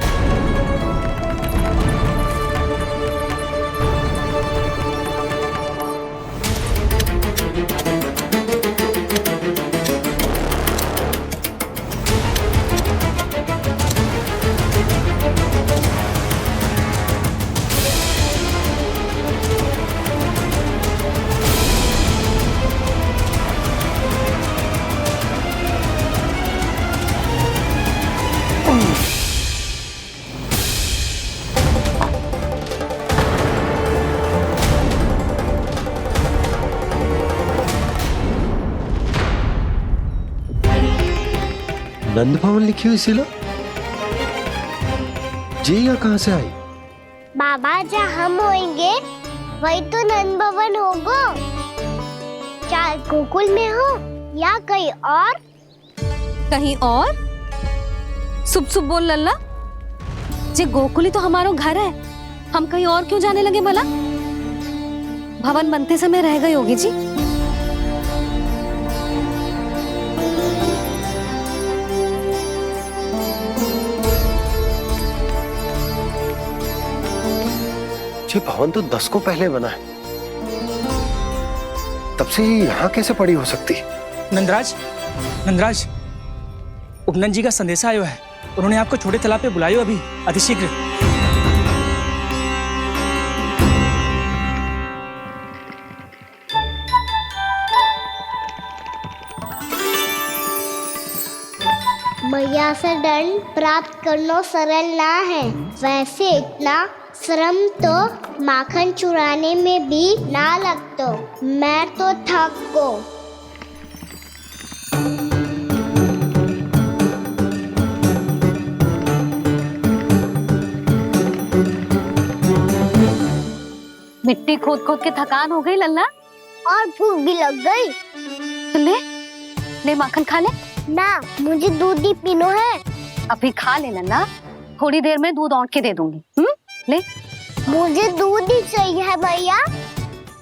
S6: नंद भवन लिखी हुई सिला, ये यहाँ कहाँ से आई?
S8: बाबा जहाँ हम होंगे वही तो नंद भवन होगा। चाहे गोकुल में हो या कहीं और।
S2: कहीं और? सुब सुब बोल लल्ला, जे गोकुली तो हमारो घर है, हम कहीं और क्यों जाने लगे भला? भवन बनते समय रह गए होगी जी।
S6: ये भवन तो 10 को पहले बना है, तब से ये यहाँ कैसे पड़ी हो सकती?
S13: नंदराज, नंदराज, उपनंद जी का संदेशा आयो है, उन्होंने आपको छोटे तालाब पे बुलायो अभी, अतिशीघ्र।
S8: मैया से दंड प्राप्त करना सरल ना है, वैसे इतना श्रम तो माखन चुराने में भी ना लगतो। मैं तो थक को।
S2: मिट्टी खोद खोद के थकान हो गई लल्ला,
S8: और भूख भी लग गई।
S2: तो ले ले माखन खा ले।
S8: ना, मुझे दूध ही पीनो है।
S2: अभी खा ले लल्ला, थोड़ी देर में दूध औंट के दे दूंगी। ले।
S8: मुझे दूध ही चाहिए है भैया।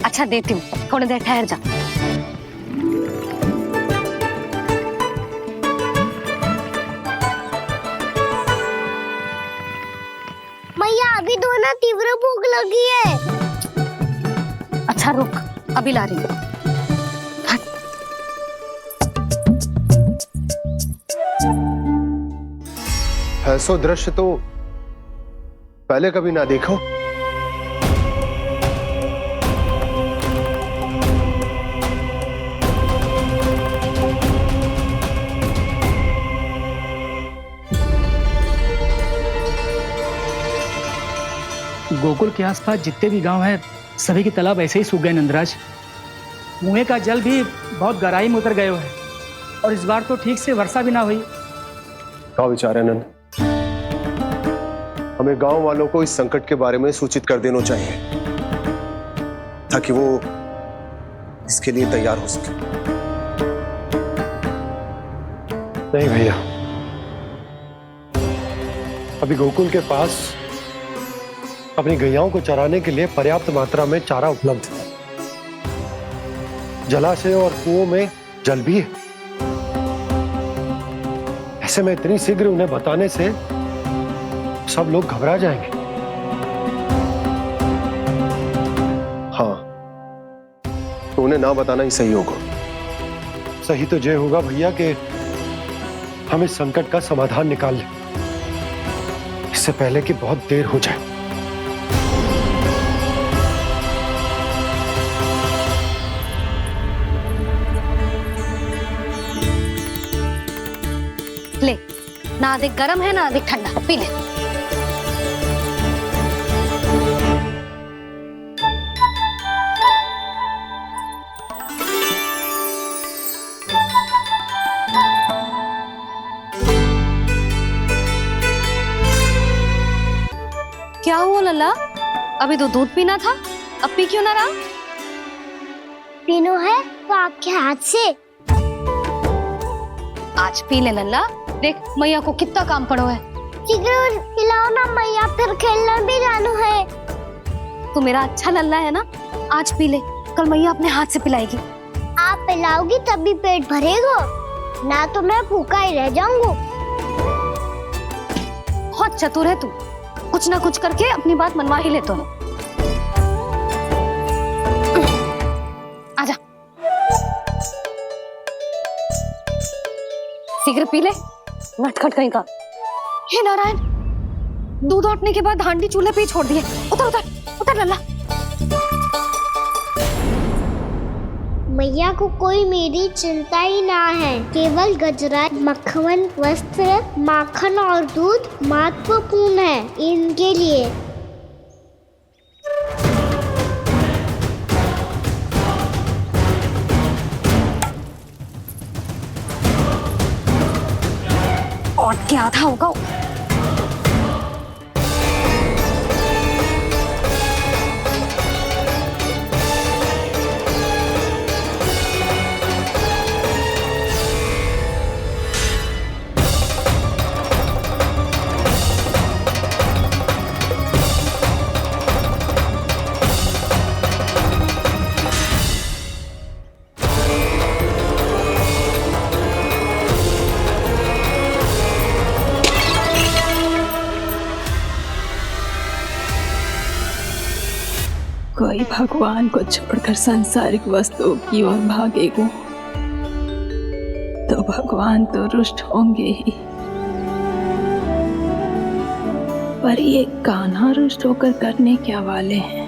S2: अच्छा देती हूँ, थोड़ी देर ठहर जा।
S8: भैया अभी तो ना तीव्र भूख लगी है।
S2: अच्छा रुक, अभी ला रही हूँ।
S6: ऐसा दृश्य तो पहले कभी ना देखो।
S13: गोकुल के आसपास जितने भी गांव हैं, सभी के तालाब ऐसे ही सूख गए नंदराज। कुएं का जल भी बहुत गहराई में उतर गए हुए हैं और इस बार तो ठीक से वर्षा भी ना हुई।
S6: क्या विचार है नंद? हमें गांव वालों को इस संकट के बारे में सूचित कर देना चाहिए ताकि वो इसके लिए तैयार हो सके। नहीं भैया, अभी गोकुल के पास अपनी गैयाओं को चराने के लिए पर्याप्त मात्रा में चारा उपलब्ध है। जलाशय और कुओं में जल भी है। ऐसे में इतनी शीघ्र उन्हें बताने से सब लोग घबरा जाएंगे। हाँ, तो उन्हें ना बताना ही सही होगा। सही तो ये होगा भैया कि हम इस संकट का समाधान निकाल लें, इससे पहले कि बहुत देर हो जाए।
S2: ले, ना अधिक गर्म है ना अधिक ठंडा, पी ले। क्या हुआ लल्ला? अभी तो दूध पीना था, अब पी क्यों ना रहा?
S8: पीनो है तो आपके हाथ से।
S2: आज पी ले लल्ला, देख मैया को कितना काम पड़ो है।
S8: शीघ्र पिलाओ ना मैया, फिर खेलना भी जानो है।
S2: तू मेरा अच्छा लल्ला है ना, आज पी ले, कल मैया अपने हाथ से पिलाएगी।
S8: आप पिलाओगी तभी पेट भरेगा, ना तो मैं भूखा ही रह जाऊंगा।
S2: बहुत चतुर है तू, कुछ ना कुछ करके अपनी बात मनवा ही लेता है। आजा, शीघ्र पी ले, नटखट कहीं का। हे नारायण, दूध औटने के बाद हांडी चूल्हे पे ही छोड़ दिए। उतर उतर उतर लल्ला।
S8: मैया को कोई मेरी चिंता ही ना है। केवल गजरा, मक्खन, वस्त्र, माखन और दूध महत्वपूर्ण है इनके लिए।
S2: और क्या आधा होगा।
S16: कोई भगवान को छोड़कर सांसारिक वस्तुओं की ओर भागेगा तो भगवान तो रुष्ट होंगे ही, पर ये कान्हा रुष्ट होकर करने क्या वाले हैं?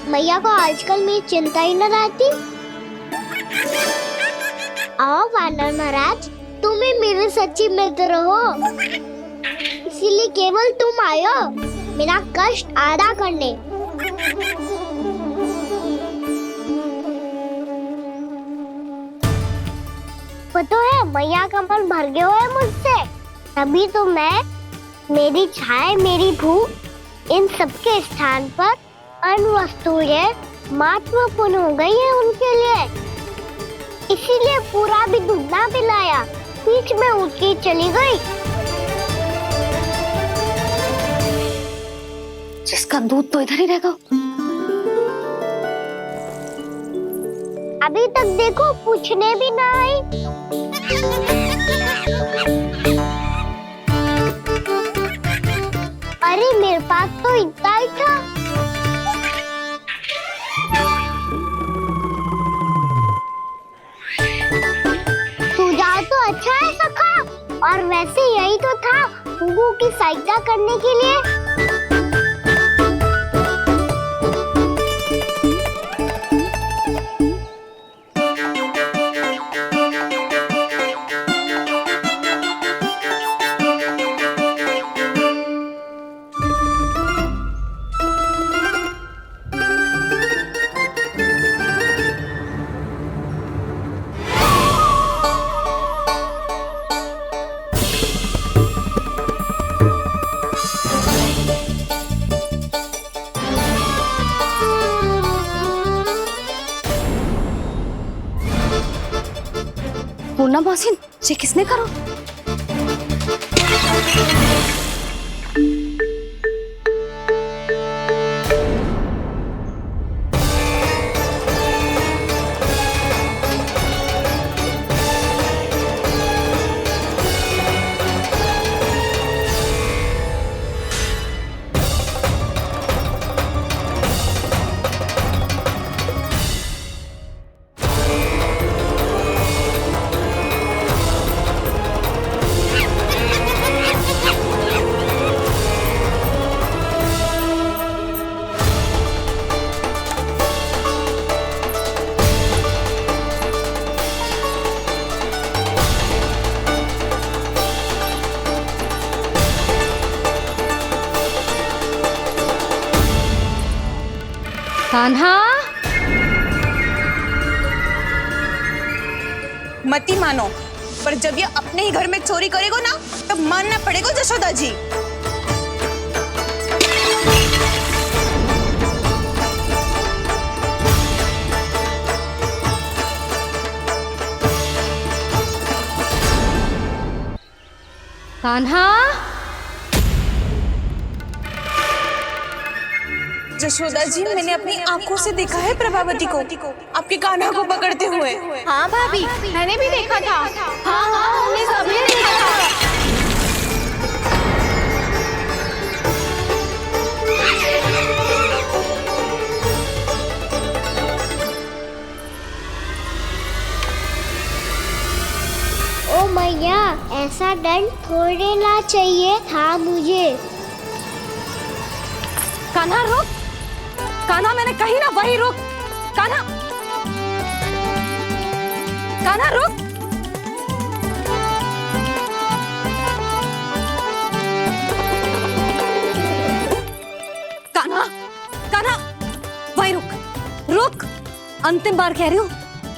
S8: मैया को आजकल मेरी चिंता ही न रहती। आओ वानर महाराज, तुम ही मेरे सच्ची मित्र हो, इसीलिए केवल तुम आयो मेरा कष्ट आधा करने। वो तो है मैया का मन भर गया है मुझसे, तभी तो मैं, मेरी छाया, मेरी भूख, इन सबके स्थान पर अन्य वस्तुएं महत्वपूर्ण हो गई है उनके लिए। इसीलिए पूरा भी दूध ना पिलाया, बीच में उठ के चली गई।
S2: जिसका दूध तो इधर ही रहेगा।
S8: अभी तक देखो पूछने भी ना आई। अरे मेरे पास तो इतना ही था। सुझाव तो अच्छा है सखा, और वैसे यही तो था गुगु की सहायता करने के लिए।
S2: पूर्णा मौसी, ये किसने करो? कान्हा,
S4: मती मानो, पर जब ये अपने ही घर में चोरी करेगा ना, तब मानना पड़ेगा जशोदा जी।
S2: कान्हा,
S4: जशोदा जी, मैंने अपनी आंखों से देखा है प्रभावती को आपके कान्हा को पकड़ते हुए।
S8: हाँ भाभी, मैंने भी देखा था। हाँ हाँ, हमने सभी देखा था। ओ मैया, ऐसा दंड थोड़े ना चाहिए था मुझे।
S2: कान्हा रुक, कान्हा, मैंने कही ना वही रुक। कान्हा, कान्हा रुक। कान्हा, कान्हा, वही रुक, रुक। अंतिम बार कह रही हूँ,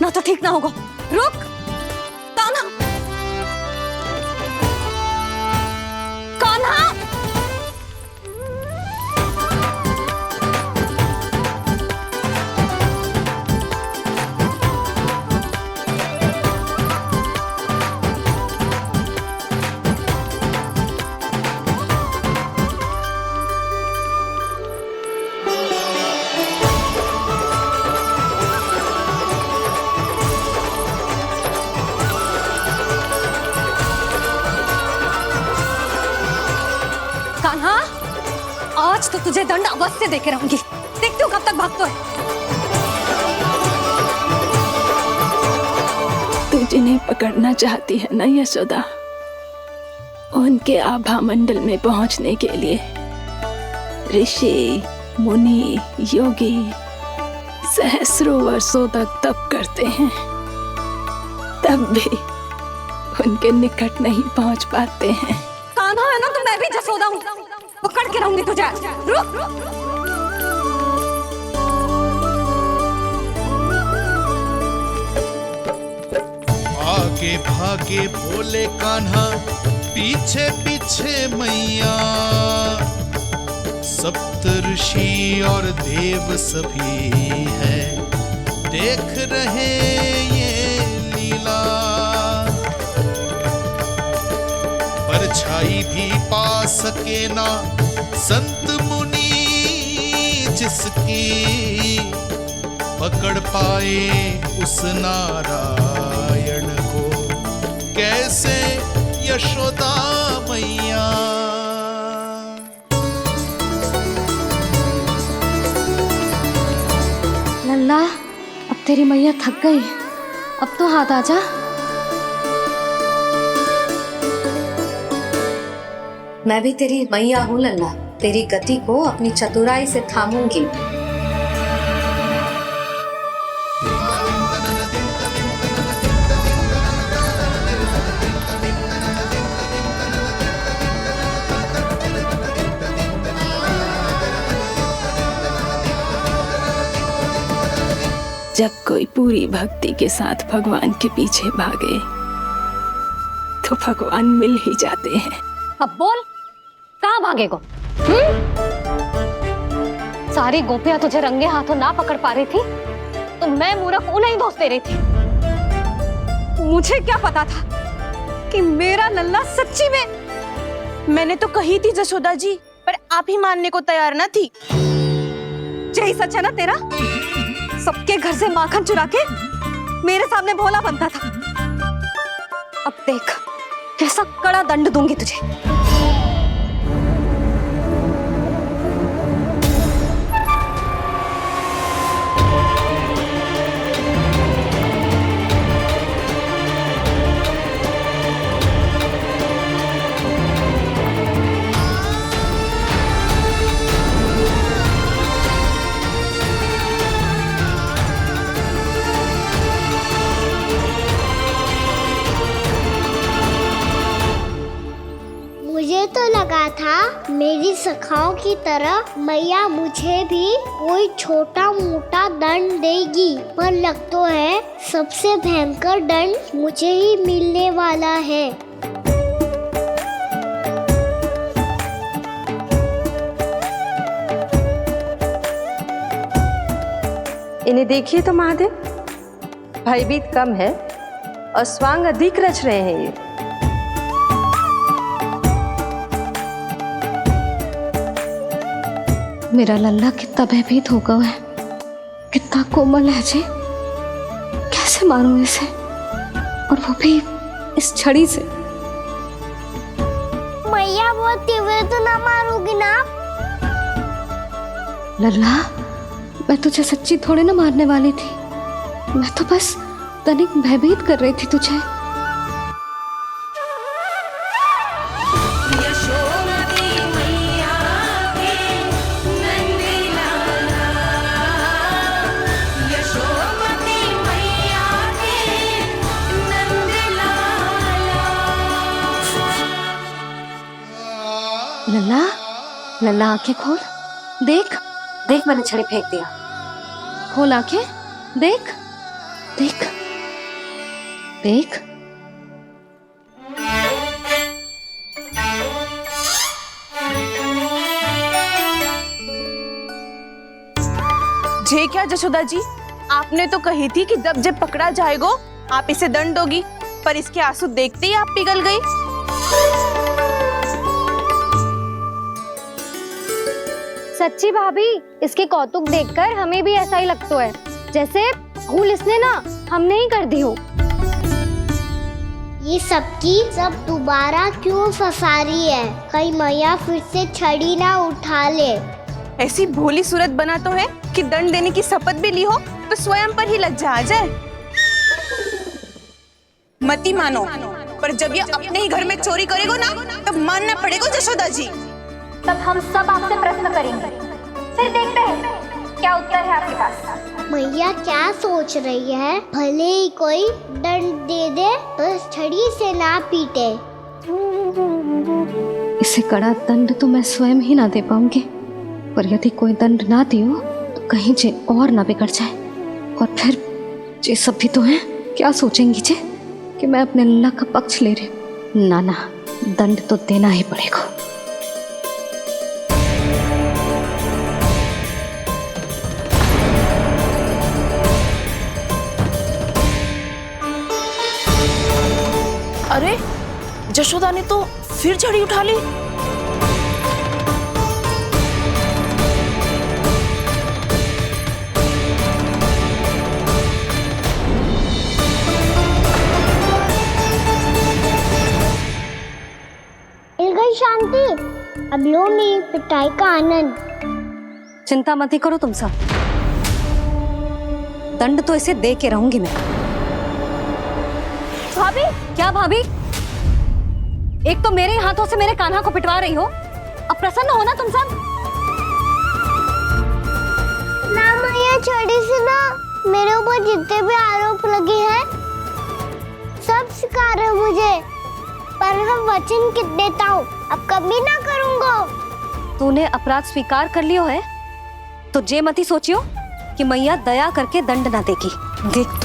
S2: ना तो ठीक ना होगा। रुक कान्हा, कान्हा। कान्हा, आज तो तुझे दंड अवश्य देके रहूंगी। देखती हूँ कब तक भागता है।
S16: तू जिन्हें पकड़ना चाहती है ना यशोदा, उनके आभा मंडल में पहुंचने के लिए ऋषि, मुनि, योगी सहस्रों वर्षों तक तप करते हैं, तब भी उनके निकट नहीं पहुंच पाते हैं।
S2: कान्हा है ना, तो मैं भी जसोदा हूँ, पकड़ के रहूंगी तुझे। रुक।
S19: आगे भागे भोले कान्हा, पीछे पीछे मैया, सप्तऋषि और देव सभी है देख रहे ये लीला। परछाई भी पा सके ना संत मुनि जिसकी, पकड़ पाए उस नारायण को कैसे यशोदा मैया।
S2: लल्ला, अब तेरी मैया थक गई, अब तो हाथ आजा।
S20: मैं भी तेरी मैया हूँ लल्ला, तेरी गति को अपनी चतुराई से थामूंगी।
S16: जब कोई पूरी भक्ति के साथ भगवान के पीछे भागे तो भगवान मिल ही जाते हैं।
S2: अब बोल, कहाँ भागेगो? सारी गोपियां तुझे रंगे हाथों ना पकड़ पा रही थी तो मैं मूर्ख उन्हें ही दोष दे रही थी। मुझे क्या पता था कि मेरा लल्ला सच्ची में।
S4: मैंने तो कही थी जसोदा जी, पर आप ही मानने को तैयार न थी।
S2: यही सच है ना तेरा? सबके घर से माखन चुरा के मेरे सामने भोला बनता था। अब देख कैसा कड़ा दंड दूंगी तुझे।
S8: मुझे तो लगा था मेरी सखाओं की तरह मैया मुझे भी कोई छोटा मोटा दंड देगी, पर लग तो है सबसे भयंकर दंड मुझे ही मिलने वाला है।
S18: इन्हें देखिए तो महादेव, भयभीत कम है और स्वांग अधिक रच रहे हैं ये।
S2: मेरा लल्ला कितना भयभीत होगा है, कितना कोमल है जी। कैसे मारूं इसे, और वो भी इस छड़ी से।
S8: मैया बहुत तीव्र तो ना मारोगी ना?
S2: लल्ला, मैं तुझे सच्ची थोड़े ना मारने वाली थी, मैं तो बस तनिक भयभीत कर रही थी तुझे। लल्ला, लल्ला आंखें खोल, देख
S20: देख मैंने छड़ी फेंक दिया।
S2: खोल आंखें, देख देख देख।
S4: जे क्या जशोदा जी, आपने तो कही थी कि जब पकड़ा जाएगा आप इसे दंड दोगी, पर इसके आंसू देखते ही आप पिघल गई।
S2: सच्ची भाभी, इसके कौतुक देखकर हमें भी ऐसा ही लगता है, जैसे भूल इसने ना हमने ही कर दी हो।
S8: ये सबकी सब दोबारा क्यों फंसा रही है? कहीं मैया फिर से छड़ी ना उठा ले।
S4: ऐसी भोली सूरत बना तो है कि दंड देने की शपथ भी ली हो तो स्वयं पर ही लज्जा आ जाए। मती मानो, पर जब ये अपने ही घर में चोरी करेगा ना, तब मानना पड़ेगा जशोदा जी।
S2: तब हम सब आपसे प्रश्न करेंगे, फिर देखते हैं क्या उत्तर है आपके पास।
S8: मैया क्या सोच रही है? भले ही कोई दंड दे दे, बस छड़ी से ना पीटे।
S2: इसे कड़ा दंड तो मैं स्वयं ही ना दे पाऊंगी, पर यदि कोई दंड ना दियो तो कहीं जे और ना बिगड़ जाए, और फिर जे सब भी तो हैं, क्या सोचेंगी जे कि मैं अपने अल्लाह का पक्ष ले रही हूँ। ना ना, दंड तो देना ही पड़ेगा।
S1: अरे जशोदा ने तो फिर छड़ी उठा ली।
S8: मिल गई शांति। अब लो मेरी पिटाई का आनंद।
S2: चिंता मत ही करो तुम सब, दंड तो इसे दे के रहूंगी मैं। भाभी, क्या भाभी? एक तो मेरे हाथों से मेरे कान्हा को पिटवा रही हो, अब प्रसन्न हो ना तुम सब?
S8: ना मैया, छड़ी से ना मेरे ऊपर जितने भी आरोप लगे हैं सब स्वीकार है मुझे, पर मैं वचन कित देता हूँ, अब कभी ना करूँगा।
S2: तूने अपराध स्वीकार कर लियो है तो जे मत ही सोचियो कि मैया दया करके दंड ना देगी। देख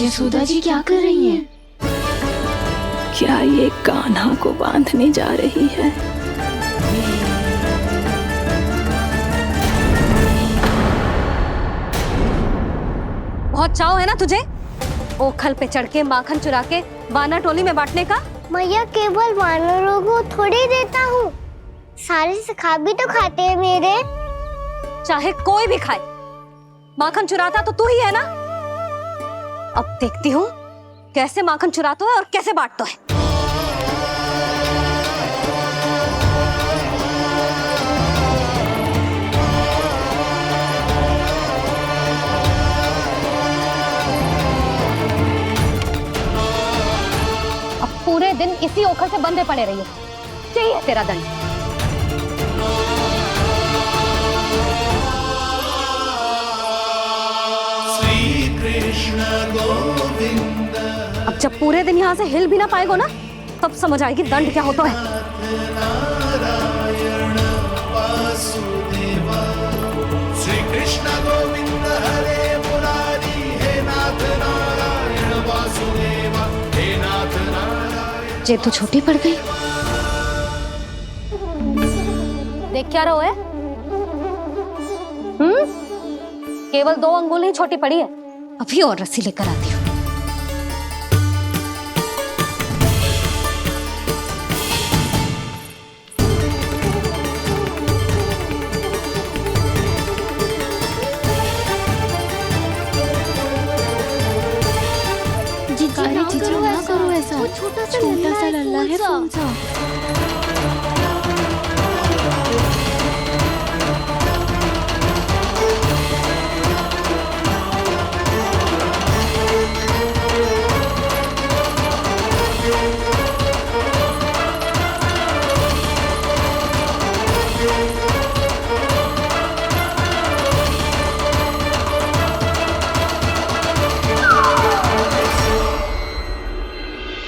S16: यशोदा जी क्या कर रही हैं? क्या ये कान्हा को बांधने जा रही है?
S2: बहुत चाव है ना तुझे ओखल पे चढ़ के माखन चुरा के वानर टोली में बांटने का?
S8: मैया, केवल वानरों को थोड़ी देता हूँ, सारे सखा भी तो खाते हैं मेरे।
S2: चाहे कोई भी खाए, माखन चुराता तो तू ही है ना। अब देखती हूँ कैसे माखन चुराता है और कैसे बांटता है। अब पूरे दिन इसी ओखल से बंधे पड़े रहिए, चाहिए तेरा दंड। अब जब पूरे दिन यहाँ से हिल भी ना पाएगो ना, तब समझ आएगी दंड क्या होता है।
S19: श्री कृष्ण गोविंद हरे मुरारी, हे नाथ नारायण वासुदेव, हे नाथ नारायण।
S2: जे तो छोटी पड़ गई। देख क्या रहो है? केवल 2 अंगुल ही छोटी पड़ी है, अभी और रस्सी लेकर आती हूँ।
S17: जीजी ना करो ऐसा, छोटा सा लल्ला है कौन सा?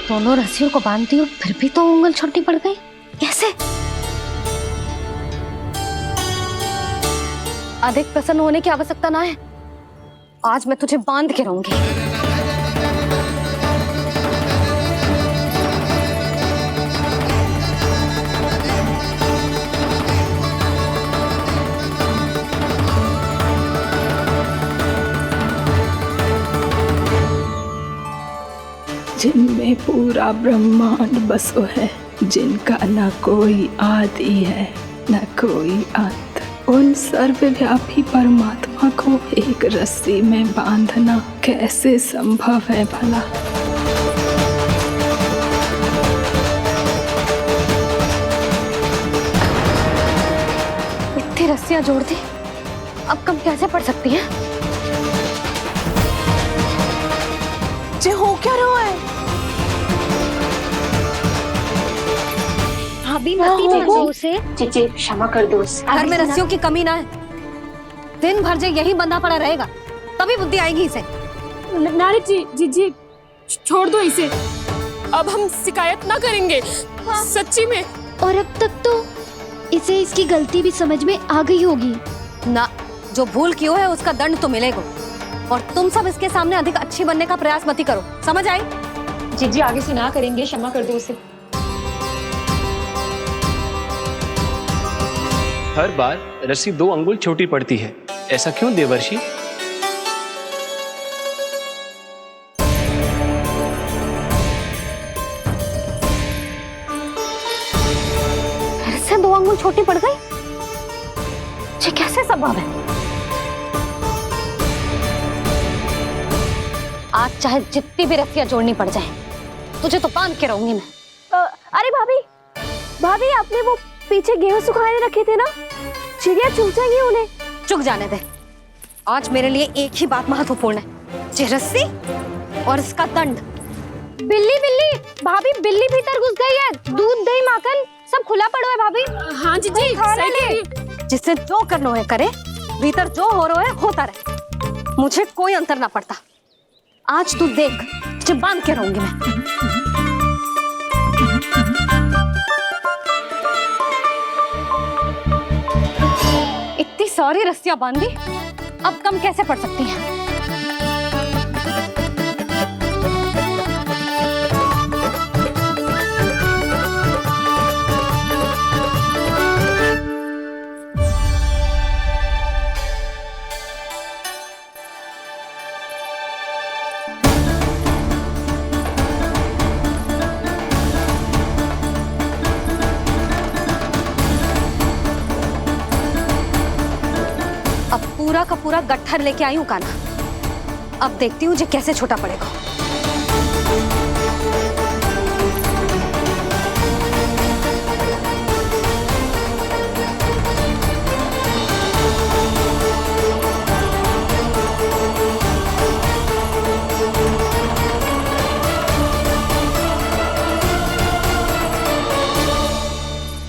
S2: दोनों रस्सियों को बांधती हूँ, फिर भी तो उंगल छोटी पड़ गई। कैसे? अधिक प्रसन्न होने की आवश्यकता ना है, आज मैं तुझे बांध के रहूंगी।
S16: जिनमें पूरा ब्रह्मांड बसो है, जिनका न कोई आदि है न कोई अंत, उन सर्वव्यापी परमात्मा को एक रस्सी में बांधना कैसे संभव है भला?
S2: इतने ही रस्सियां जोड़ दी, अब कम कैसे पड़ सकती हैं?
S4: जे हो क्या रहा है?
S2: भाभी मती देखो उसे।
S18: जी क्षमा कर दो उसे।
S2: घर में रस्सियों की कमी ना है। दिन भर जे यही बंधा पड़ा रहेगा, तभी बुद्धि आएगी इसे।
S5: नारी जी छोड़ दो इसे। अब हम शिकायत ना करेंगे। सच्ची में।
S17: और अब तक तो इसे इसकी गलती भी समझ में आ गई होगी
S2: ना। जो भूल किया है उसका दंड तो मिलेगा। और तुम सब इसके सामने अधिक अच्छी बनने का प्रयास मत करो, समझ आई?
S18: जी आगे से ना करेंगे, क्षमा कर दो उसे।
S12: हर बार रस्सी 2 अंगुल छोटी पड़ती है, ऐसा क्यों देवर्षि?
S2: फिर से 2 अंगुल छोटी पड़ गई? ये कैसे संभव है? आज चाहे जितनी भी रस्सियां जोड़नी पड़ जाए, तुझे तो बांध के रहूंगी मैं।
S4: अरे भाभी आपने वो पीछे गेहूं सुखाने रखे थे ना, चिड़िया चुग जाएंगी उन्हें।
S2: चुग जाने दे। आज मेरे लिए एक ही बात महत्वपूर्ण है, ये रस्सी और इसका दंड।
S17: बिल्ली भाभी, बिल्ली भीतर घुस गई है। दूध दही माखन सब खुला पड़ा है भाभी।
S5: हाँ जी सही कह रही है।
S2: जिससे जो करना है करे, भीतर जो हो रहा है होता रहे, मुझे कोई अंतर ना पड़ता। आज तू देख, तुझे बांध के रहूंगी मैं। इतनी सारी रस्सियां बांधी, अब कम कैसे पड़ सकती हैं? पूरा का पूरा गट्ठर लेके आई हूँ कान्हा। अब देखती हूँ जे कैसे छोटा पड़ेगा।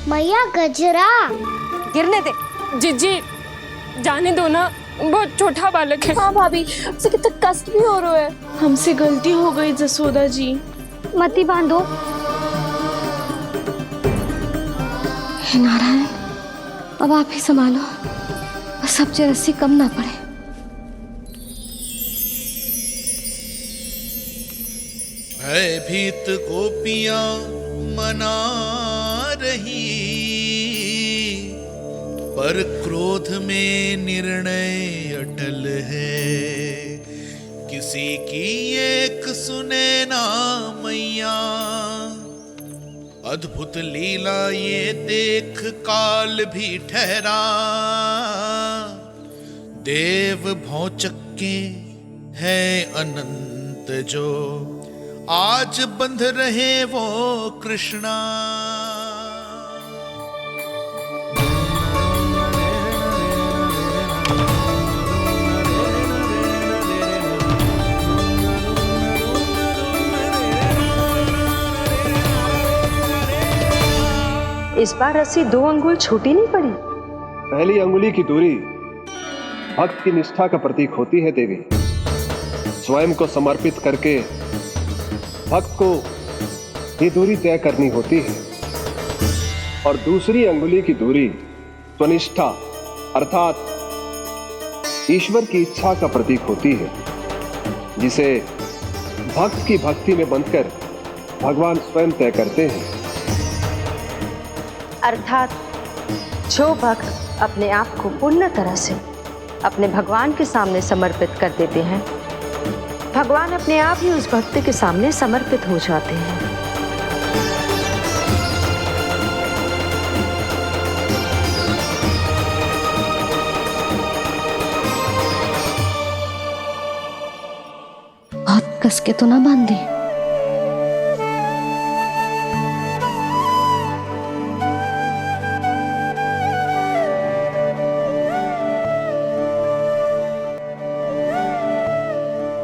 S8: मैया गजरा
S2: गिरने दे।
S5: जी जाने दो ना, बहुत छोटा बालक है।
S4: हाँ भाभी, उसे कितना कष्ट भी हो रहा है। हमसे गलती हो गई जसोदा जी।
S2: मती बांधो। हे नारायण, अब आप ही संभालो, बस अब जे रस्सी कम ना पड़े।
S19: भयभीत गोपियां मना रही, पर क्रोध में निर्णय अटल है। किसी की एक सुने ना मैया, अद्भुत लीला ये देख काल भी ठहरा। देव भौचक्के है अनंत जो, आज बंध रहे वो कृष्णा।
S18: इस बार रस्सी 2 अंगुल छोटी नहीं पड़ी।
S6: पहली अंगुली की दूरी भक्त की निष्ठा का प्रतीक होती है देवी। स्वयं को समर्पित करके भक्त को ये दूरी तय करनी होती है। और दूसरी अंगुली की दूरी स्वनिष्ठा अर्थात ईश्वर की इच्छा का प्रतीक होती है, जिसे भक्त की भक्ति में बंधकर भगवान स्वयं तय करते हैं।
S18: अर्थात जो भक्त अपने आप को पूर्ण तरह से अपने भगवान के सामने समर्पित कर देते हैं, भगवान अपने आप ही उस भक्त के सामने समर्पित हो जाते हैं।
S2: बहुत कस के तो ना बांधी।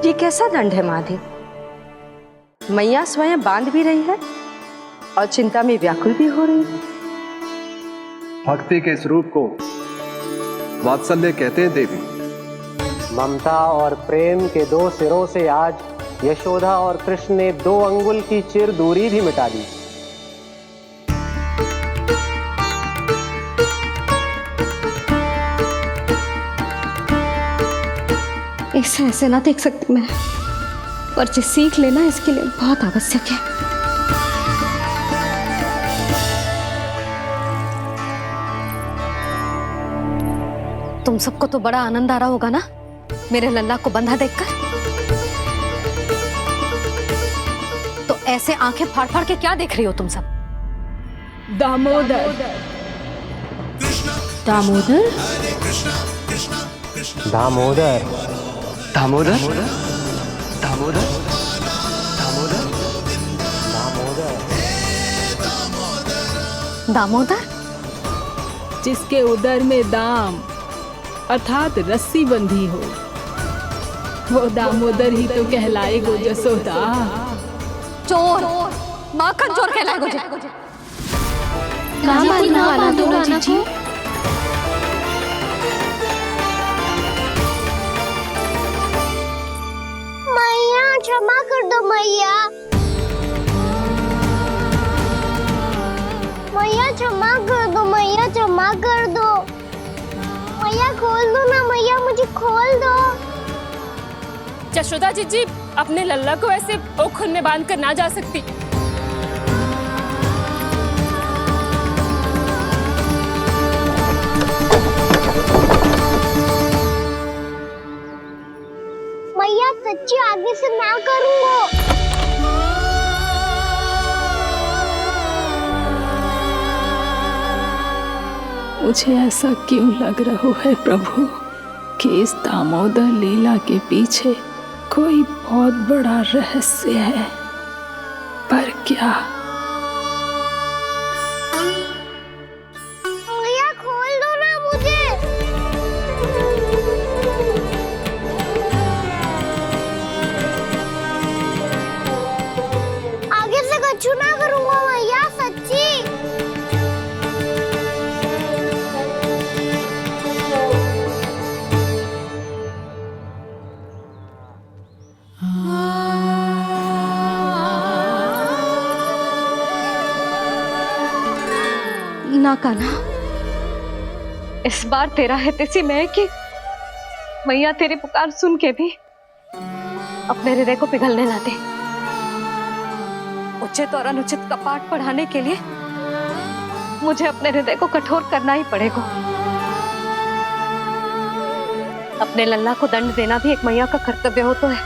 S18: ये कैसा दंड है माधे? मैया स्वयं बांध भी रही है और चिंता में व्याकुल भी हो रही है।
S21: भक्ति के स्वरूप को वात्सल्य कहते हैं देवी।
S22: ममता और प्रेम के दो सिरों से आज यशोदा और कृष्ण ने 2 अंगुल की चिर दूरी भी मिटा दी।
S2: इसे ऐसे ना देख सकती मैं, पर जो सीख लेना इसके लिए बहुत आवश्यक है। तुम सबको तो बड़ा आनंद आ रहा होगा ना मेरे लल्ला को बंधा देखकर। तो ऐसे आंखें फाड़ फाड़ के क्या देख रही हो तुम सब?
S16: दामोदर।
S2: दामोदर?
S22: दामोदर।
S6: दामोदर?
S22: दामोदर?
S2: दामोदर?
S16: जिसके उदर में दाम अर्थात रस्सी बंधी हो, वो दामोदर ही तो कहलाएगो जसोदा।
S2: चोर, माखन चोर कहलाएगो जे।
S8: कहाँ मारना वाला दोनों जीजी? मैया क्षमा कर दो मैया। मैया क्षमा कर दो, मैया क्षमा कर दो। मैया खोल दो ना मैया, मुझे खोल दो।
S5: जशोदा जीजी अपने लल्ला को ऐसे ओखल में बांध कर ना जा सकती।
S8: मैया सच्ची आगे से ना करूँगा।
S16: मुझे ऐसा क्यों लग रहा है प्रभु कि इस दामोदर लीला के पीछे कोई बहुत बड़ा रहस्य है, पर क्या?
S8: मैया खोल दो ना मुझे। आगे से कछु ना करूँगा मैया, सच्ची।
S2: ना कान्हा, इस बार तेरा है तेसी में कि मैया तेरी पुकार सुन के भी अपने हृदय को पिघलने ना दे। उचित और अनुचित का पाठ पढ़ाने के लिए मुझे अपने हृदय को कठोर करना ही पड़ेगा। अपने लल्ला को दंड देना भी एक मैया का कर्तव्य हो तो है,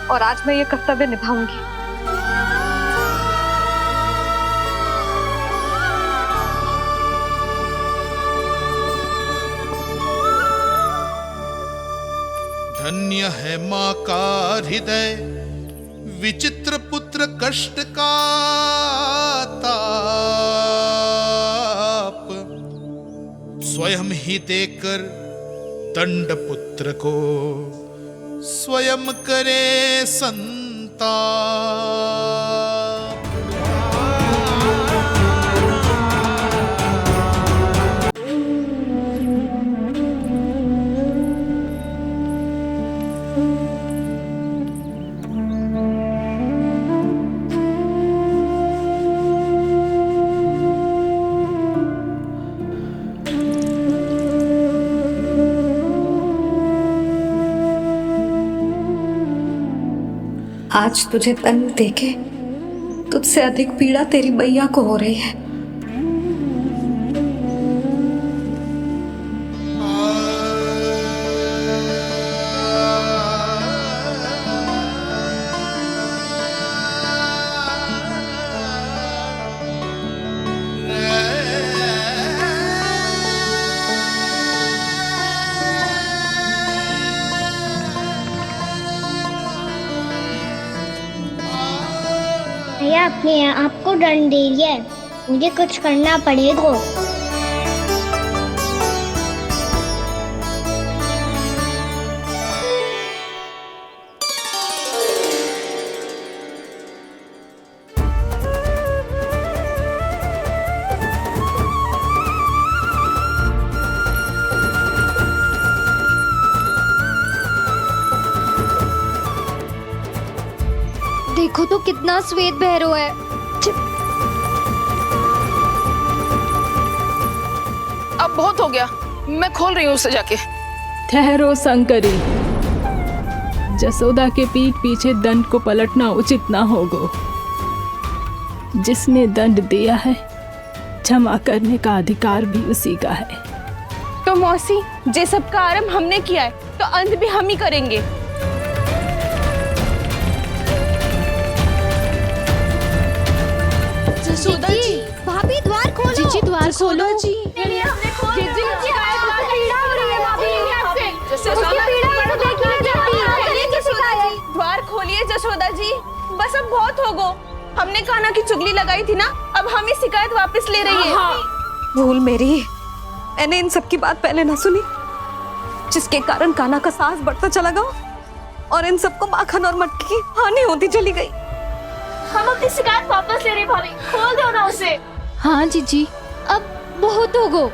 S2: और आज मैं ये कर्तव्य निभाऊंगी।
S19: धन्य है माँ का हृदय, विचित्र पुत्र कष्ट का ताप, स्वयं ही देकर दंड पुत्र को स्वयं करे संताप।
S20: आज तुझे दंड देके तुझसे अधिक पीड़ा तेरी मैया को हो रही है।
S8: भैया अपने आप को दंड दे दिया है, मुझे कुछ करना पड़ेगा।
S17: देखो तो कितना श्वेत भैरव है।
S1: अब बहुत हो गया, मैं खोल रही हूँ उसे जाके।
S16: ठहरो शंकरी, जसोदा के पीठ पीछे दंड को पलटना उचित ना होगा। जिसने दंड दिया है क्षमा करने का अधिकार भी उसी का है।
S4: तो मौसी, जे सब का आरंभ हमने किया है तो अंत भी हम ही करेंगे।
S17: जसोदा जी, भाभी द्वार खोलो। जी द्वार खोलो। जी
S4: हमने खोल
S17: जी पीड़ा हो रही है भाभी। उसकी पीड़ा को देखिए जल्दी।
S4: द्वार खोलिए जसोदा जी, बस अब बहुत हो गो। हमने कान्हा की चुगली लगाई थी ना, अब हम ही शिकायत वापस ले रही है।
S20: भूल मेरी, मैंने इन सब की बात पहले ना सुनी, जिसके कारण कान्हा का साहस बढ़ता चला गया और इन सबको माखन और मटकी की हानि होती चली गई।
S17: हम अपनी शिकायत वापस ले रहे भाभी, खोल दो ना उसे। हाँ जीजी, अब बहुत हो गो।